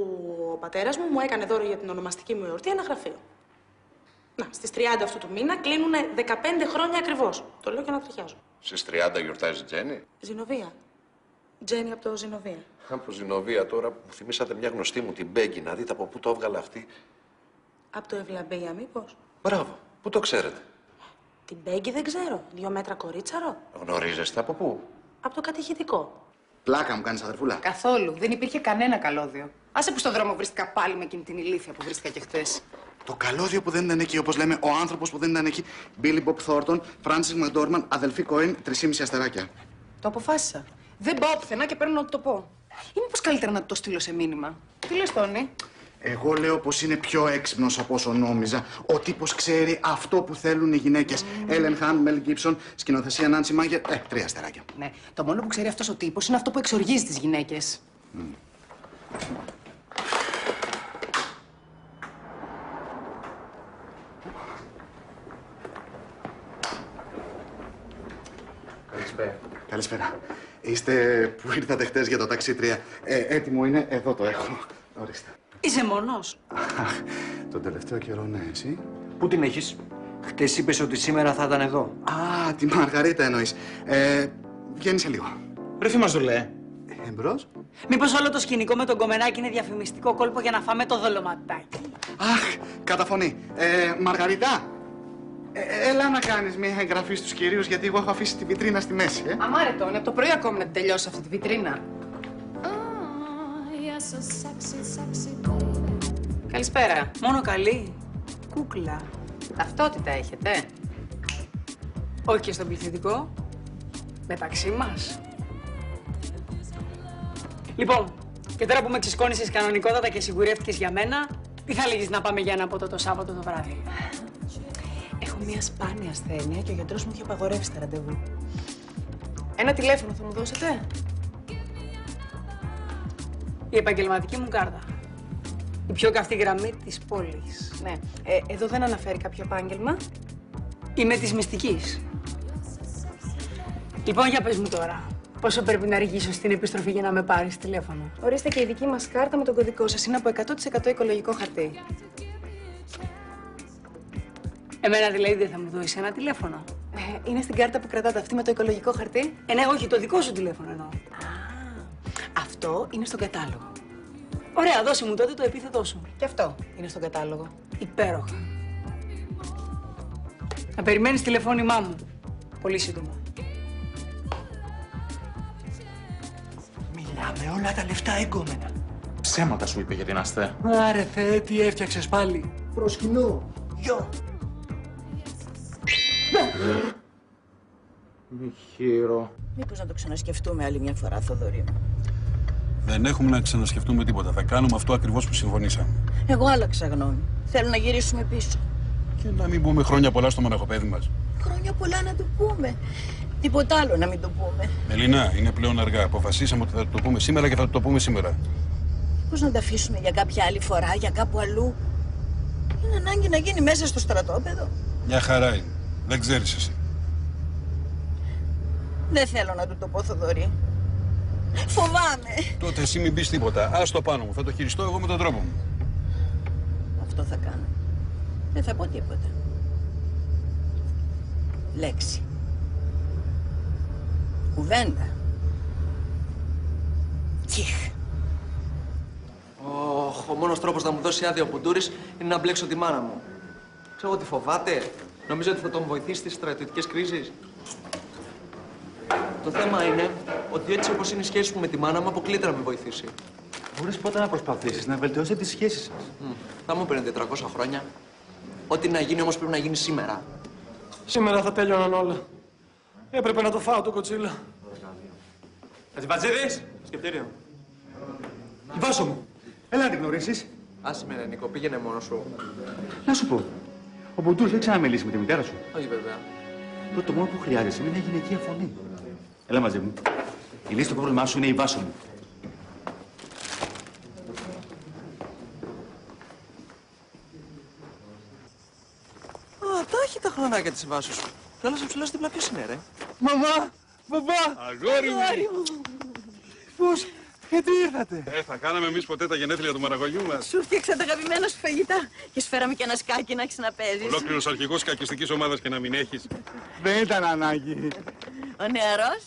ο πατέρας μου έκανε δώρο για την ονομαστική μου εορτή ένα γραφείο. Να, στις 30 αυτού του μήνα κλείνουνε 15 χρόνια ακριβώς. Το λέω και να τριχιάζω. Στις 30 γιορτάζει Τζένι. Ζηνοβία. Τζένι από το Ζηνοβία. Από Ζηνοβία τώρα που θυμήσατε μια γνωστή μου την Μπέγκη, να δείτε από πού το έβγαλε αυτή. Από το Ευλαμπία, μήπως? Μπράβο. Πού το ξέρετε? Την Μπέγκη δεν ξέρω. 2 μέτρα κορίτσαρο. Γνωρίζεστε από πού? Από το κατηχητικό. Πλάκα μου κάνεις, αδερφούλα. Καθόλου. Δεν υπήρχε κανένα καλώδιο. Άσε που στον δρόμο βρίσκα πάλι με εκείνη την ηλίθεια που βρίσκα και χθες. Το καλώδιο που δεν ήταν εκεί, όπως λέμε, ο άνθρωπος που δεν ήταν εκεί. Μπίλι Μπομπ Θόρτον, Φράνσις Μακντόρμαν, αδελφή Κόιν, 3,5 αστεράκια. Το αποφάσισα. Δεν πάω πουθενά και παίρνω να το πω. Ή μήπως καλύτερα να το στείλω σε μήνυμα. Τι λες, Τόνι? Εγώ λέω πως είναι πιο έξυπνος από όσο νόμιζα. Ο τύπος ξέρει αυτό που θέλουν οι γυναίκες. Έλεν Χάν, Μέλ Γκίψον, σκηνοθεσία Νάντσι Μάγκερ. 3 αστεράκια. Ναι, το μόνο που ξέρει αυτός ο τύπος είναι αυτό που εξοργίζει τις γυναίκες. Καλησπέρα. Καλησπέρα. Είστε που ήρθατε χτες για το ταξί 3. Έτοιμο είναι, εδώ το έχω. Ορίστε. Είσαι μόνος? Αχ, τον τελευταίο καιρό, ναι, εσύ. Πού την έχεις? Χτες είπες ότι σήμερα θα ήταν εδώ. Α, τη Μαργαρίτα εννοείς. Βγαίνει σε λίγο. Ρε Φημαζολέ. Εμπρός. Μήπως όλο το σκηνικό με τον κομμενάκι είναι διαφημιστικό κόλπο για να φάμε το δολωματάκι? Αχ, καταφωνή. Μαργαρίτα, έλα να κάνεις μια εγγραφή στους κυρίους, γιατί εγώ έχω αφήσει τη βιτρίνα στη μέση, Αμάρε, Τόνι, από το πρωί ακόμη να την τελειώσει αυτή τη βιτρίνα. Καλησπέρα. Μόνο καλή. Κούκλα. Ταυτότητα έχετε? Όχι και στον πληθυντικό. Μεταξύ μας. Λοιπόν, και τώρα που με ξεσκόνησες κανονικότατα και σιγουρεύτηκες για μένα, τι θα λέγεις να πάμε για ένα ποτό το Σάββατο το βράδυ? Έχω μια σπάνια ασθένεια και ο γιατρός μου έχει απαγορεύσει τα ραντεβού. Ένα τηλέφωνο θα μου δώσετε? Η επαγγελματική μου κάρτα. Η πιο καυτή γραμμή της πόλης. Ναι. Εδώ δεν αναφέρει κάποιο επάγγελμα. Είμαι της μυστικής. Λοιπόν, για πες μου τώρα. Πόσο πρέπει να αργήσω στην επιστροφή για να με πάρεις τηλέφωνο? Ορίστε και η δική μας κάρτα με τον κωδικό σας. Είναι από 100% οικολογικό χαρτί. Εμένα δηλαδή δεν θα μου δώσεις ένα τηλέφωνο? Είναι στην κάρτα που κρατάτε αυτή με το οικολογικό χαρτί. Ναι, όχι, το δικό σου τηλέφωνο εννοώ. Αυτό είναι στον κατάλογο. Ωραία, δώσε μου τότε το επίθετό σου. Και αυτό είναι στον κατάλογο. Υπέροχα. Να περιμένεις τηλεφώνημά μου. Πολύ σύντομα. Μιλάμε όλα τα λεφτά εγκόμενα. Ψέματα σου είπε για την Αστέ. Άρε Θεέ, τι έφτιαξες πάλι. Προσκυνώ. Γιο. Μιχείρο. Μήπως να το ξανασκεφτούμε άλλη μια φορά, Θοδωρή μου. Δεν έχουμε να ξανασκεφτούμε τίποτα. Θα κάνουμε αυτό ακριβώς που συμφωνήσαμε. Εγώ άλλαξα γνώμη. Θέλω να γυρίσουμε πίσω. Και να μην πούμε χρόνια πολλά στο μοναχοπέδι μας. Χρόνια πολλά να το πούμε. Τίποτα άλλο να μην το πούμε. Μελινά, είναι πλέον αργά. Αποφασίσαμε ότι θα το πούμε σήμερα και θα το πούμε σήμερα. Πώς να τα αφήσουμε για κάποια άλλη φορά, για κάπου αλλού. Είναι ανάγκη να γίνει μέσα στο στρατόπεδο. Μια χαρά είναι. Δεν ξέρεις εσύ. Δεν θέλω να του το πω, Θοδωρή. Φοβάμαι. Τότε εσύ μην πεις τίποτα. Ας το πάνω μου. Θα το χειριστώ εγώ με τον τρόπο μου. Αυτό θα κάνω. Δεν θα πω τίποτα. Λέξη. Κουβέντα. Τσιχ. Ο μόνος τρόπος να μου δώσει άδεια ο Πουντούρης είναι να μπλέξω τη μάνα μου. Ξέρω εγώ τι φοβάται. Νομίζω ότι θα τον βοηθήσει στις στρατιωτικές κρίσεις. Το θέμα είναι ότι έτσι όπως είναι η σχέση μου με τη μάνα μου, αποκλείται να με βοηθήσει. Μπορείς πρώτα να προσπαθήσεις να βελτιώσετε τις σχέσεις σας. Θα μου παίρνει 400 χρόνια. Ό,τι να γίνει όμως πρέπει να γίνει σήμερα. Σήμερα θα τέλειωναν όλα. Έπρεπε να το φάω το κοτσίλα. Ατζιβατζίδης, σκεπτήριο. Η Βάσο μου. Έλα να την γνωρίσεις. Άσε με, Νίκο, πήγαινε μόνος σου. Να σου πω. Ο Μποντούρης έχει ξαναμιλήσει με τη μητέρα σου. Όχι βέβαια. Τότε το μόνο που χρειάζεσαι είναι μια γυναικεία φωνή. Έλα μαζί μου. Η λύση του πρόβλημά σου είναι η Βάσο μου. Α, τα έχει τα χρονάκια της Βάσου σου. Κι όλος ψηλός δίπλα ποιος είναι, ρε. Μαμά! Μπαμπά! Αγόρι μου! Πώς, γιατί ήρθατε. Θα κάναμε εμείς ποτέ τα γενέθλια του μαραγωγιού μας. Σου φτιάξα τα αγαπημένα σου φαγητά και σου φέραμε και ένα σκάκι να έχεις να παίζεις. Ολόκληρος αρχηγός κακιστικής ομάδας και να μην έχεις. Δεν ήταν ανάγκη. Ο νεαρός.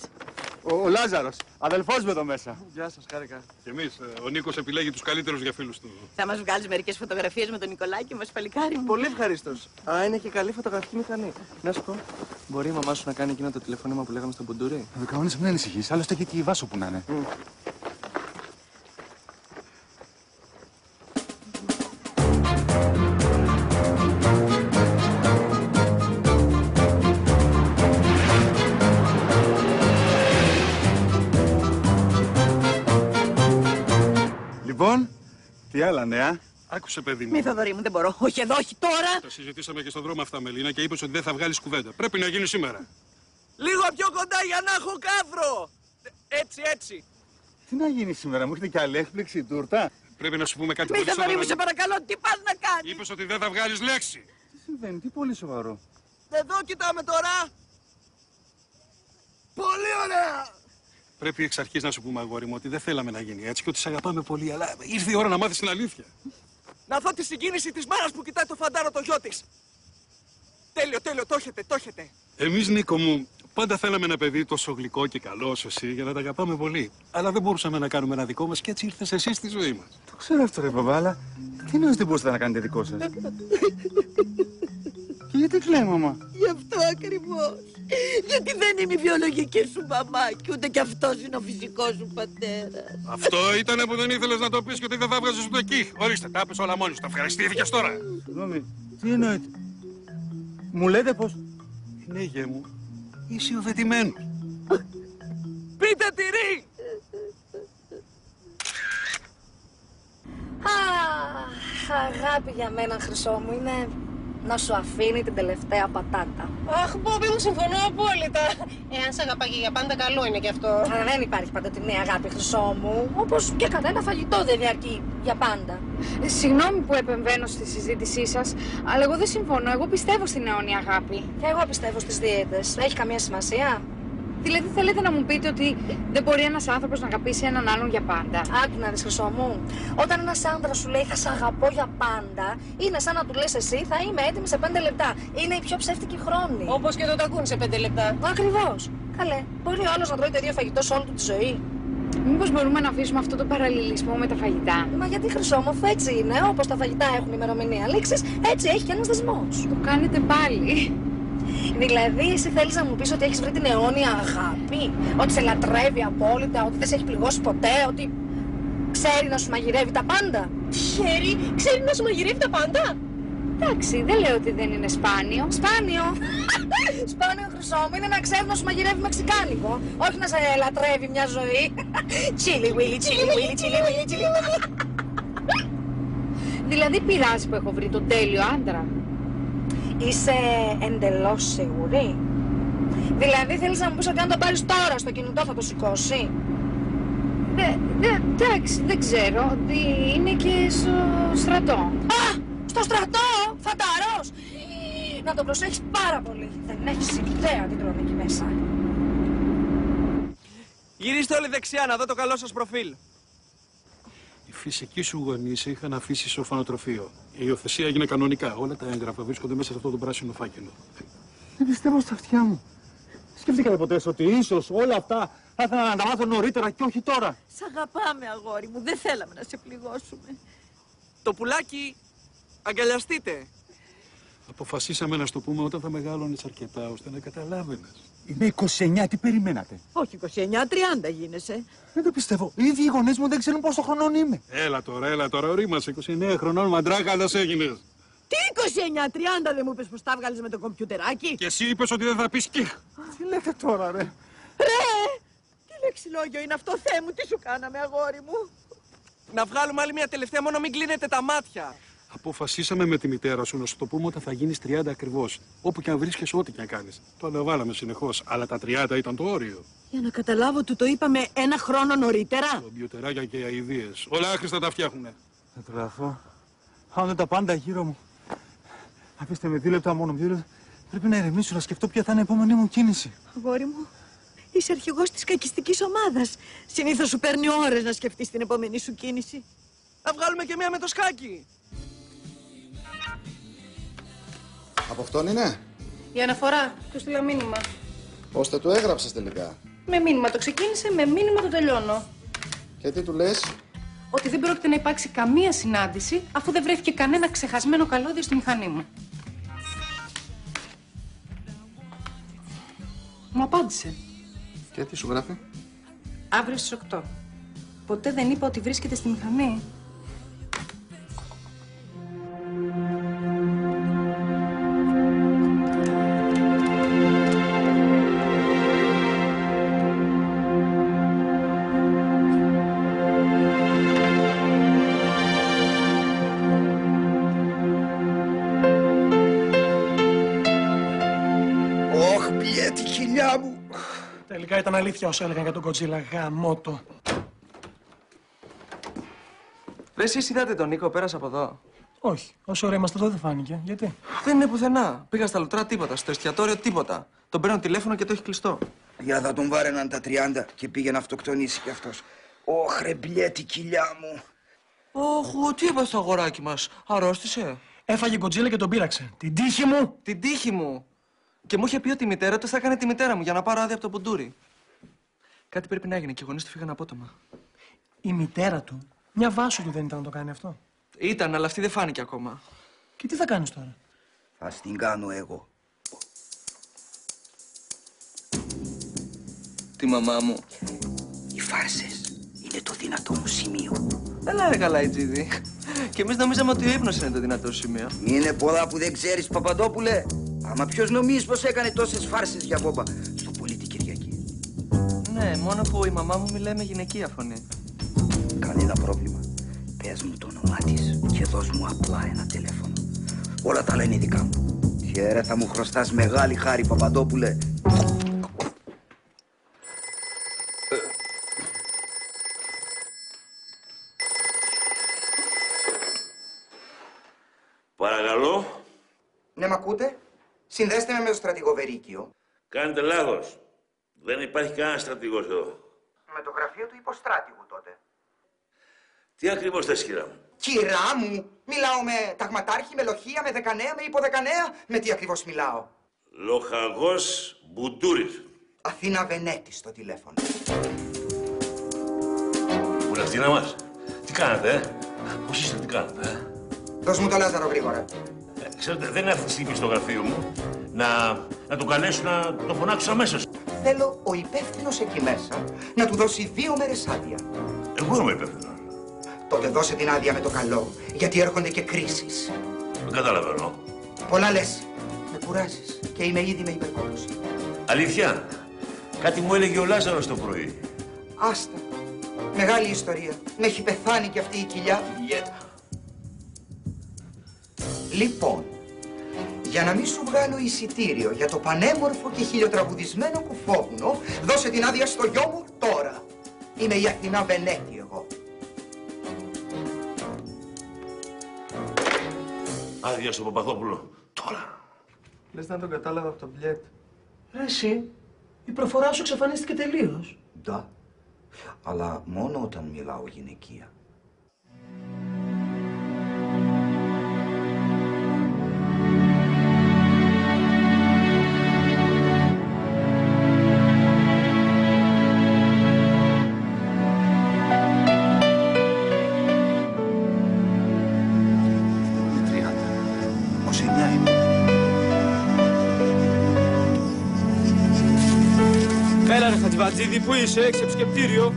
Ο Λάζαρος, αδελφός μου εδώ μέσα. Γεια σας, χάρηκα. Και εμείς, ο Νίκος επιλέγει τους καλύτερους για φίλους του. Θα μας βγάλεις μερικές φωτογραφίες με τον Νικολάκη μας, παλικάρι μου. Πολύ ευχαρίστως. Α, είναι και καλή φωτογραφική μηχανή. Να σου πω, μπορεί η μαμά σου να κάνει εκείνο το τηλεφώνημα που λέγαμε στον Πουντούρη. Θα το κανόνισε, μην ανησυχείς. Άλλωστε έχει και η Βάσο που να είναι. Λοιπόν, τι άλλα νέα. Άκουσε, παιδί μου. Μη, Θοδωρή μου, δεν μπορώ. Όχι εδώ, όχι τώρα. Τα συζητήσαμε και στον δρόμο αυτά, Μελίνα, και είπες ότι δεν θα βγάλεις κουβέντα. Πρέπει να γίνει σήμερα. Λίγο πιο κοντά για να έχω κάδρο. Έτσι, έτσι. Τι να γίνει σήμερα, μου έχετε κι άλλη έκπληξη, τούρτα. Πρέπει να σου πούμε κάτι Μη, Θοδωρή μου, σε παρακαλώ, τι πας να κάνεις. Είπες ότι δεν θα βγάλεις λέξη. Τι συμβαίνει, τι πολύ σοβαρό. Εδώ κοιτάμε τώρα. Πολύ ωραία. Πρέπει εξ αρχής να σου πούμε, αγόρι μου, ότι δεν θέλαμε να γίνει έτσι και ότι σε αγαπάμε πολύ, αλλά ήρθε η ώρα να μάθεις την αλήθεια. Να δω τη συγκίνηση της μάνας που κοιτάει το φαντάρο το γιο της. Τέλειο, τέλειο, το έχετε, το έχετε. Εμείς, Νίκο μου, πάντα θέλαμε ένα παιδί τόσο γλυκό και καλό όσο εσύ για να τα αγαπάμε πολύ. Αλλά δεν μπορούσαμε να κάνουμε ένα δικό μας και έτσι ήρθες εσύ στη ζωή μας. Το ξέρω αυτό, ρε μπαμπά, αλλά τι εννοείς δεν μπορούσατε να κάνετε δικό σας. Και γιατί κλαίει, μαμά. Γι' αυτό ακριβώς. Γιατί δεν είμαι η βιολογική σου μαμά και ούτε κι αυτός είναι ο φυσικός σου πατέρας. Αυτό ήτανε που δεν ήθελες να το πεις και ότι δεν θα βγάζεις ούτε εκεί. Ορίστε, τα είπες όλα μόνοι σου. Τα ευχαριστήθηκες τώρα. Συγγνώμη, τι εννοείτε. Μου λέτε πως. Ναι, γε μου. Είσαι υιοθετημένος. Πείτε τυρί! Αγάπη για μένα, Χρυσό μου, είναι να σου αφήνει την τελευταία πατάτα. Αχ, Μπόμπι μου, συμφωνώ απόλυτα. Εάν σε αγαπάει για πάντα, καλό είναι κι αυτό. Δεν υπάρχει παντοτινή αγάπη, Χρυσό μου. Όπως και κανένα φαγητό δεν διαρκεί για πάντα. Συγγνώμη που επεμβαίνω στη συζήτησή σας, αλλά εγώ δεν συμφωνώ. Εγώ πιστεύω στην αιώνια αγάπη. Και εγώ πιστεύω στις δίαιτες. Έχει καμία σημασία. Δηλαδή θέλετε να μου πείτε ότι δεν μπορεί ένας άνθρωπος να αγαπήσει έναν άλλον για πάντα? Άκου να δεις, Χρυσό μου. Όταν ένας άνδρας σου λέει θα σε αγαπώ για πάντα, είναι σαν να του λες εσύ θα είμαι έτοιμη σε 5 λεπτά. Είναι η πιο ψεύτικη χρόνη. Όπως και το τακούν σε 5 λεπτά. Ακριβώς. Καλέ, μπορεί ο άλλος να τρώει το ίδιο φαγητό σε όλη του τη ζωή. Μήπως μπορούμε να αφήσουμε αυτό το παραλληλισμό με τα φαγητά? Μα γιατί, Χρυσό μου, αφού έτσι είναι, όπως τα φαγητά έχουν ημερομηνία λήξης, έτσι έχει και ένας δεσμός. Το κάνετε πάλι. Δηλαδή, εσύ θέλεις να μου πεις ότι έχεις βρει την αιώνια αγάπη, ότι σε λατρεύει απόλυτα, ότι δεν σε έχει πληγώσει ποτέ, ότι ξέρει να σου μαγειρεύει τα πάντα? Ξέρει να σου μαγειρεύει τα πάντα? Εντάξει, δεν λέω ότι δεν είναι σπάνιο. Σπάνιο! Σπάνιο, Χρυσό μου, είναι να ξέρει να σου μαγειρεύει μεξικάνικο, όχι να σε λατρεύει μια ζωή. Τσίλι βίλι, τσίλι βίλι, τσίλι βίλι, τσίλι βίλι. Δηλαδή πειράζει που έχω βρει τον τέλειο άντρα? Είσαι εντελώς σίγουρη? Δηλαδή θέλεις να μου πεις ότι αν το πάρεις τώρα στο κινητό θα το σηκώσει? Εντάξει, δεν ξέρω. Ότι είναι και στο στρατό. Α! Στο στρατό! Φανταρός! Να τον προσέχεις πάρα πολύ. Δεν έχεις ιδέα τι τρώνε εκεί μέσα. Γυρίστε όλοι δεξιά να δω το καλό σας προφίλ. Οι φυσικοί σου γονείς είχαν αφήσει σε ορφανοτροφείο. Η υιοθεσία έγινε κανονικά. Όλα τα έγγραφα βρίσκονται μέσα σε αυτό το πράσινο φάκελο. Δεν πιστεύω στα αυτιά μου. Σκεφτήκατε ποτέ ότι ίσως όλα αυτά θα ήθελα να τα μάθω νωρίτερα και όχι τώρα? Σ' αγαπάμε, αγόρι μου. Δεν θέλαμε να σε πληγώσουμε. Το πουλάκι, αγκαλιαστείτε. Αποφασίσαμε να σου το πούμε όταν θα μεγάλωνες αρκετά ώστε να καταλάβαινες. Είμαι 29, τι περιμένατε? Όχι 29, 30 γίνεσαι. Δεν το πιστεύω. Οι ίδιοι οι γονείς μου δεν ξέρουν πόσο χρονών είμαι. Έλα τώρα, ορίμασε. 29 χρονών μαντράκαλας έγινες. Τι 29, 30 δεν μου είπες πως τα έβγαλες με το κομπιουτεράκι? Και εσύ είπες ότι δεν θα πεις κιχ. Τι λέτε τώρα, ρε? Τι λεξιλόγιο είναι αυτό, Θεέ μου, τι σου κάναμε, αγόρι μου? Να βγάλουμε άλλη μια τελευταία, μόνο μην κλείνετε τα μάτια. Αποφασίσαμε με τη μητέρα σου να σου το πούμε όταν θα γίνεις 30 ακριβώς. Όπου και αν βρίσκεσαι, ό,τι και αν κάνεις. Το αναβάλαμε συνεχώς, αλλά τα 30 ήταν το όριο. Για να καταλάβω, του το είπαμε 1 χρόνο νωρίτερα. Κομπιουτεράκια και αηδίες. Όλα άχρηστα τα φτιάχνουνε. Θα τρελαθώ. Χάνονται τα πάντα γύρω μου. Αφήστε με 2 λεπτά μόνο, 2 λεπτά. Πρέπει να ηρεμήσω, να σκεφτώ ποια θα είναι η επόμενη μου κίνηση. Αγόρι μου, είσαι αρχηγός της κακιστικής ομάδας. Συνήθως σου παίρνει ώρες να σκεφτείς την επόμενη σου κίνηση. Να βγάλουμε και μία με το σκάκι. Από αυτόν είναι? Η αναφορά. Του στείλα μήνυμα. Πώς θα το έγραψες τελικά? Με μήνυμα το ξεκίνησε, με μήνυμα το τελειώνω. Και τι του λες? Ότι δεν πρόκειται να υπάρξει καμία συνάντηση αφού δεν βρέθηκε κανένα ξεχασμένο καλώδιο στη μηχανή μου. Μου απάντησε. Και τι σου γράφει? Αύριο στις 8. Ποτέ δεν είπα ότι βρίσκεται στη μηχανή. Τελικά ήταν αλήθεια όσα έλεγαν για τον Κοτζίλα. Γαμώτο. Ρε, εσείς είδατε τον Νίκο, πέρασε από εδώ? Όχι. Όσο ώρα είμαστε εδώ δεν φάνηκε. Γιατί? Δεν είναι πουθενά. Πήγα στα λουτρά, τίποτα. Στο εστιατόριο, τίποτα. Τον παίρνω τηλέφωνο και το έχει κλειστό. Για θα τον βάρεναν τα 30 και πήγε να αυτοκτονήσει κι αυτός. Ωχ, ρε μπλε, τη κοιλιά μου. Όχ, τι είπα στο αγοράκι μας? Αρρώστησε? Έφαγε Κοτζίλα και τον πείραξε. Την τύχη μου! Την τύχη μου! Και μου είχε πει ότι η μητέρα του θα έκανε τη μητέρα μου για να πάρω άδεια από το πουντούρι. Κάτι πρέπει να έγινε και οι γονείς του φύγαν απότομα. Η μητέρα του, μια βάσο του δεν ήταν να το κάνει αυτό. Ήταν, αλλά αυτή δεν φάνηκε ακόμα. Και τι θα κάνεις τώρα? Θα την κάνω εγώ. Τη μαμά μου. Οι φάρσες είναι το δυνατό μου σημείο. Έλα ρε καλά, Ιτζίδη. Και εμείς νομίζαμε ότι ο ύπνος είναι το δυνατό σημείο. Είναι πολλά που δεν ξέρεις, Παπαντόπουλε. Άμα ποιος νομίζεις πως έκανε τόσες φάρσες για μπόμπα στο Πολίτη Κυριακή? Ναι, μόνο που η μαμά μου μιλάει με γυναικεία φωνή. Κανένα πρόβλημα. Πες μου το όνομά της και δώσ' μου απλά ένα τηλέφωνο. Όλα τα άλλα είναι δικά μου. Και ρε, θα μου χρωστάς μεγάλη χάρη, Παπαντόπουλε. Παρακαλώ. Ναι, μ' ακούτε? Συνδέστε με το στρατηγό Βερίκιο. Κάνετε λάθος. Δεν υπάρχει κανένα στρατηγός εδώ. Με το γραφείο του υποστράτηγου τότε. Τι ακριβώς θες, κυρά μου? Κυρά μου, μιλάω με ταγματάρχη, με λοχεία, με δεκανέα, με υποδεκανέα. Με τι ακριβώς μιλάω? Λοχαγός Μπουντούρης. Αθήνα Βενέτη στο τηλέφωνο. Πού είναι αυτή να μας? Τι κάνετε, Πώς είστε, τι κάνετε, Δώσ' μου το Λάζαρο γρήγορα. Ξέρετε, δεν είναι αυτή τη στιγμή στο γραφείο μου. Να το καλέσω να το φωνάξω αμέσως. Θέλω ο υπεύθυνος εκεί μέσα να του δώσει 2 μέρες άδεια. Εγώ είμαι υπεύθυνος. Τότε δώσε την άδεια με το καλό, γιατί έρχονται και κρίσεις. Δεν καταλαβαίνω. Πολλά λες. Με κουράζεις και είμαι ήδη με υπερκόπωση. Αλήθεια, κάτι μου έλεγε ο Λάζαρος το πρωί. Άστα. Μεγάλη ιστορία. Με έχει πεθάνει κι αυτή η κοιλιά. Λοιπόν, για να μην σου βγάλω εισιτήριο για το πανέμορφο και χιλιοτραγουδισμένο Κουφόβουνο, δώσε την άδεια στο γιο μου τώρα. Είμαι η Αθηνά Βενέτη εγώ. Άδεια στο Παπαδόπουλο. Τώρα. Λες να τον κατάλαβα από το μπλιέτ. Εσύ, η προφορά σου εξαφανίστηκε τελείως. Ντα, αλλά μόνο όταν μιλάω γυναικεία. Έλα ρε Χατζηβατζίδη, πού είσαι, έχεις επισκεπτήριο?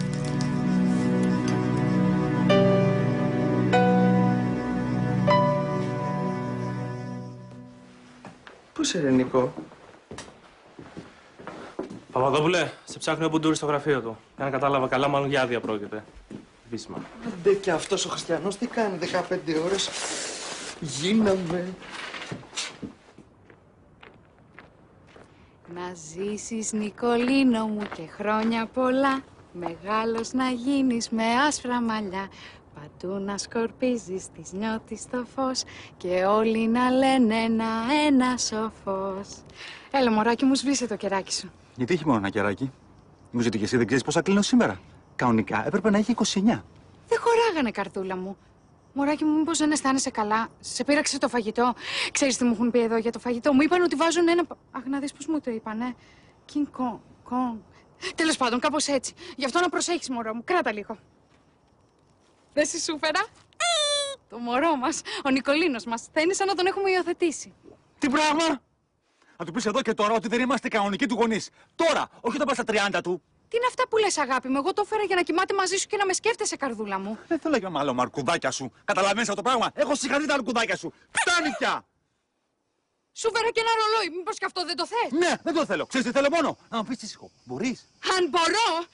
Πού είσαι ρε Νικό? Παπαδόπουλε, σε ψάχνει ο Μπουντούρης στο γραφείο του. Αν κατάλαβα καλά, μάλλον για άδεια πρόκειται. Βίσμα. Ντε και αυτός ο Χριστιανός τι κάνει 15 ώρες. Γίναμε. Να ζήσεις Νικολίνο μου και χρόνια πολλά, μεγάλος να γίνεις με άσπρα μαλλιά, παντού να σκορπίζεις της νιώτης το φως και όλοι να λένε ένα σοφός. Έλα μωράκι μου, σβήσε το κεράκι σου. Γιατί έχει μόνο ένα κεράκι? Μου ζητεί και εσύ δεν ξέρεις πόσα κλείνω σήμερα. Κανονικά έπρεπε να έχει 29. Δεν χωράγανε καρδούλα μου. Μωράκι μου, μήπως δεν αισθάνεσαι καλά? Σε πείραξε το φαγητό? Ξέρεις τι μου έχουν πει εδώ για το φαγητό? Μου είπαν ότι βάζουν ένα... Αχ, να δεις πώς μου το είπανε. King Kong. Τέλος πάντων, κάπως έτσι. Γι' αυτό να προσέχεις, μωρό μου. Κράτα λίγο. Δεν σου φέρα? Το μωρό μας, ο Νικολίνος μας. Θα είναι σαν να τον έχουμε υιοθετήσει. Τι πράγμα! Να του πεις εδώ και τώρα ότι δεν είμαστε κανονικοί του γονείς. Τώρα, όχι όταν πας στα 30 του. Τι είναι αυτά που λες, αγάπη μου? Εγώ το έφερα για να κοιμάται μαζί σου και να με σκέφτεσαι, καρδούλα μου. Δεν θέλω για μάλλον αρκουδάκια σου. Καταλαβαίνεις αυτό το πράγμα? Έχω συγχαρεί τα αρκουδάκια σου. Φτάνει πια! Σου φέρα και ένα ρολόι. Μήπως και αυτό δεν το θες? Ναι, δεν το θέλω. Ξέρεις τι θέλω μόνο? Να μου πεις ήσυχο. Μπορείς? Αν μπορώ!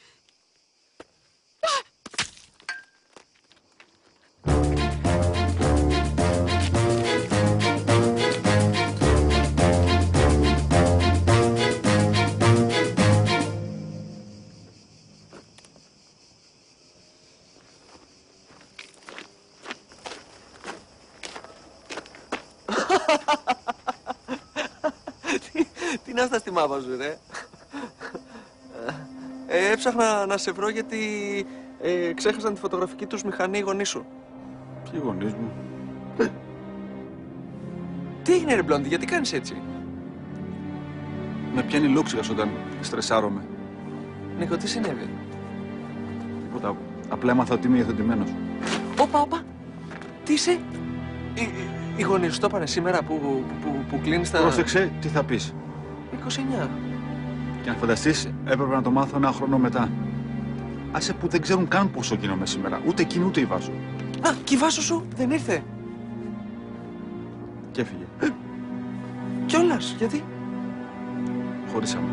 Τι να στα στη μάπα σου, ρε. Έψαχνα να σε βρω γιατί ξέχασαν τη φωτογραφική τους μηχανή οι γονείς σου. Ποιοι γονείς μου? Τι έγινε ρε Μπλόντι, γιατί κάνεις έτσι? Με πιάνει λόξιγας όταν στρεσάρομαι. Νίκο, τι συνέβη? Τίποτα. Απλά έμαθα ότι είμαι υιοθετημένος. Όπα. Τι είσαι? Οι γονείς σου το είπανε σήμερα που κλείνεις τα... Πρόσεξε τι θα πεις. 29. Και αν φανταστείς, έπρεπε να το μάθω ένα χρόνο μετά. Άσε που δεν ξέρουν καν πόσο γίνομαι σήμερα. Ούτε εκείνη ούτε η Βάσο. Α, και η Βάσο σου δεν ήρθε. Και έφυγε. Κιόλας, γιατί? Χωρίσαμε.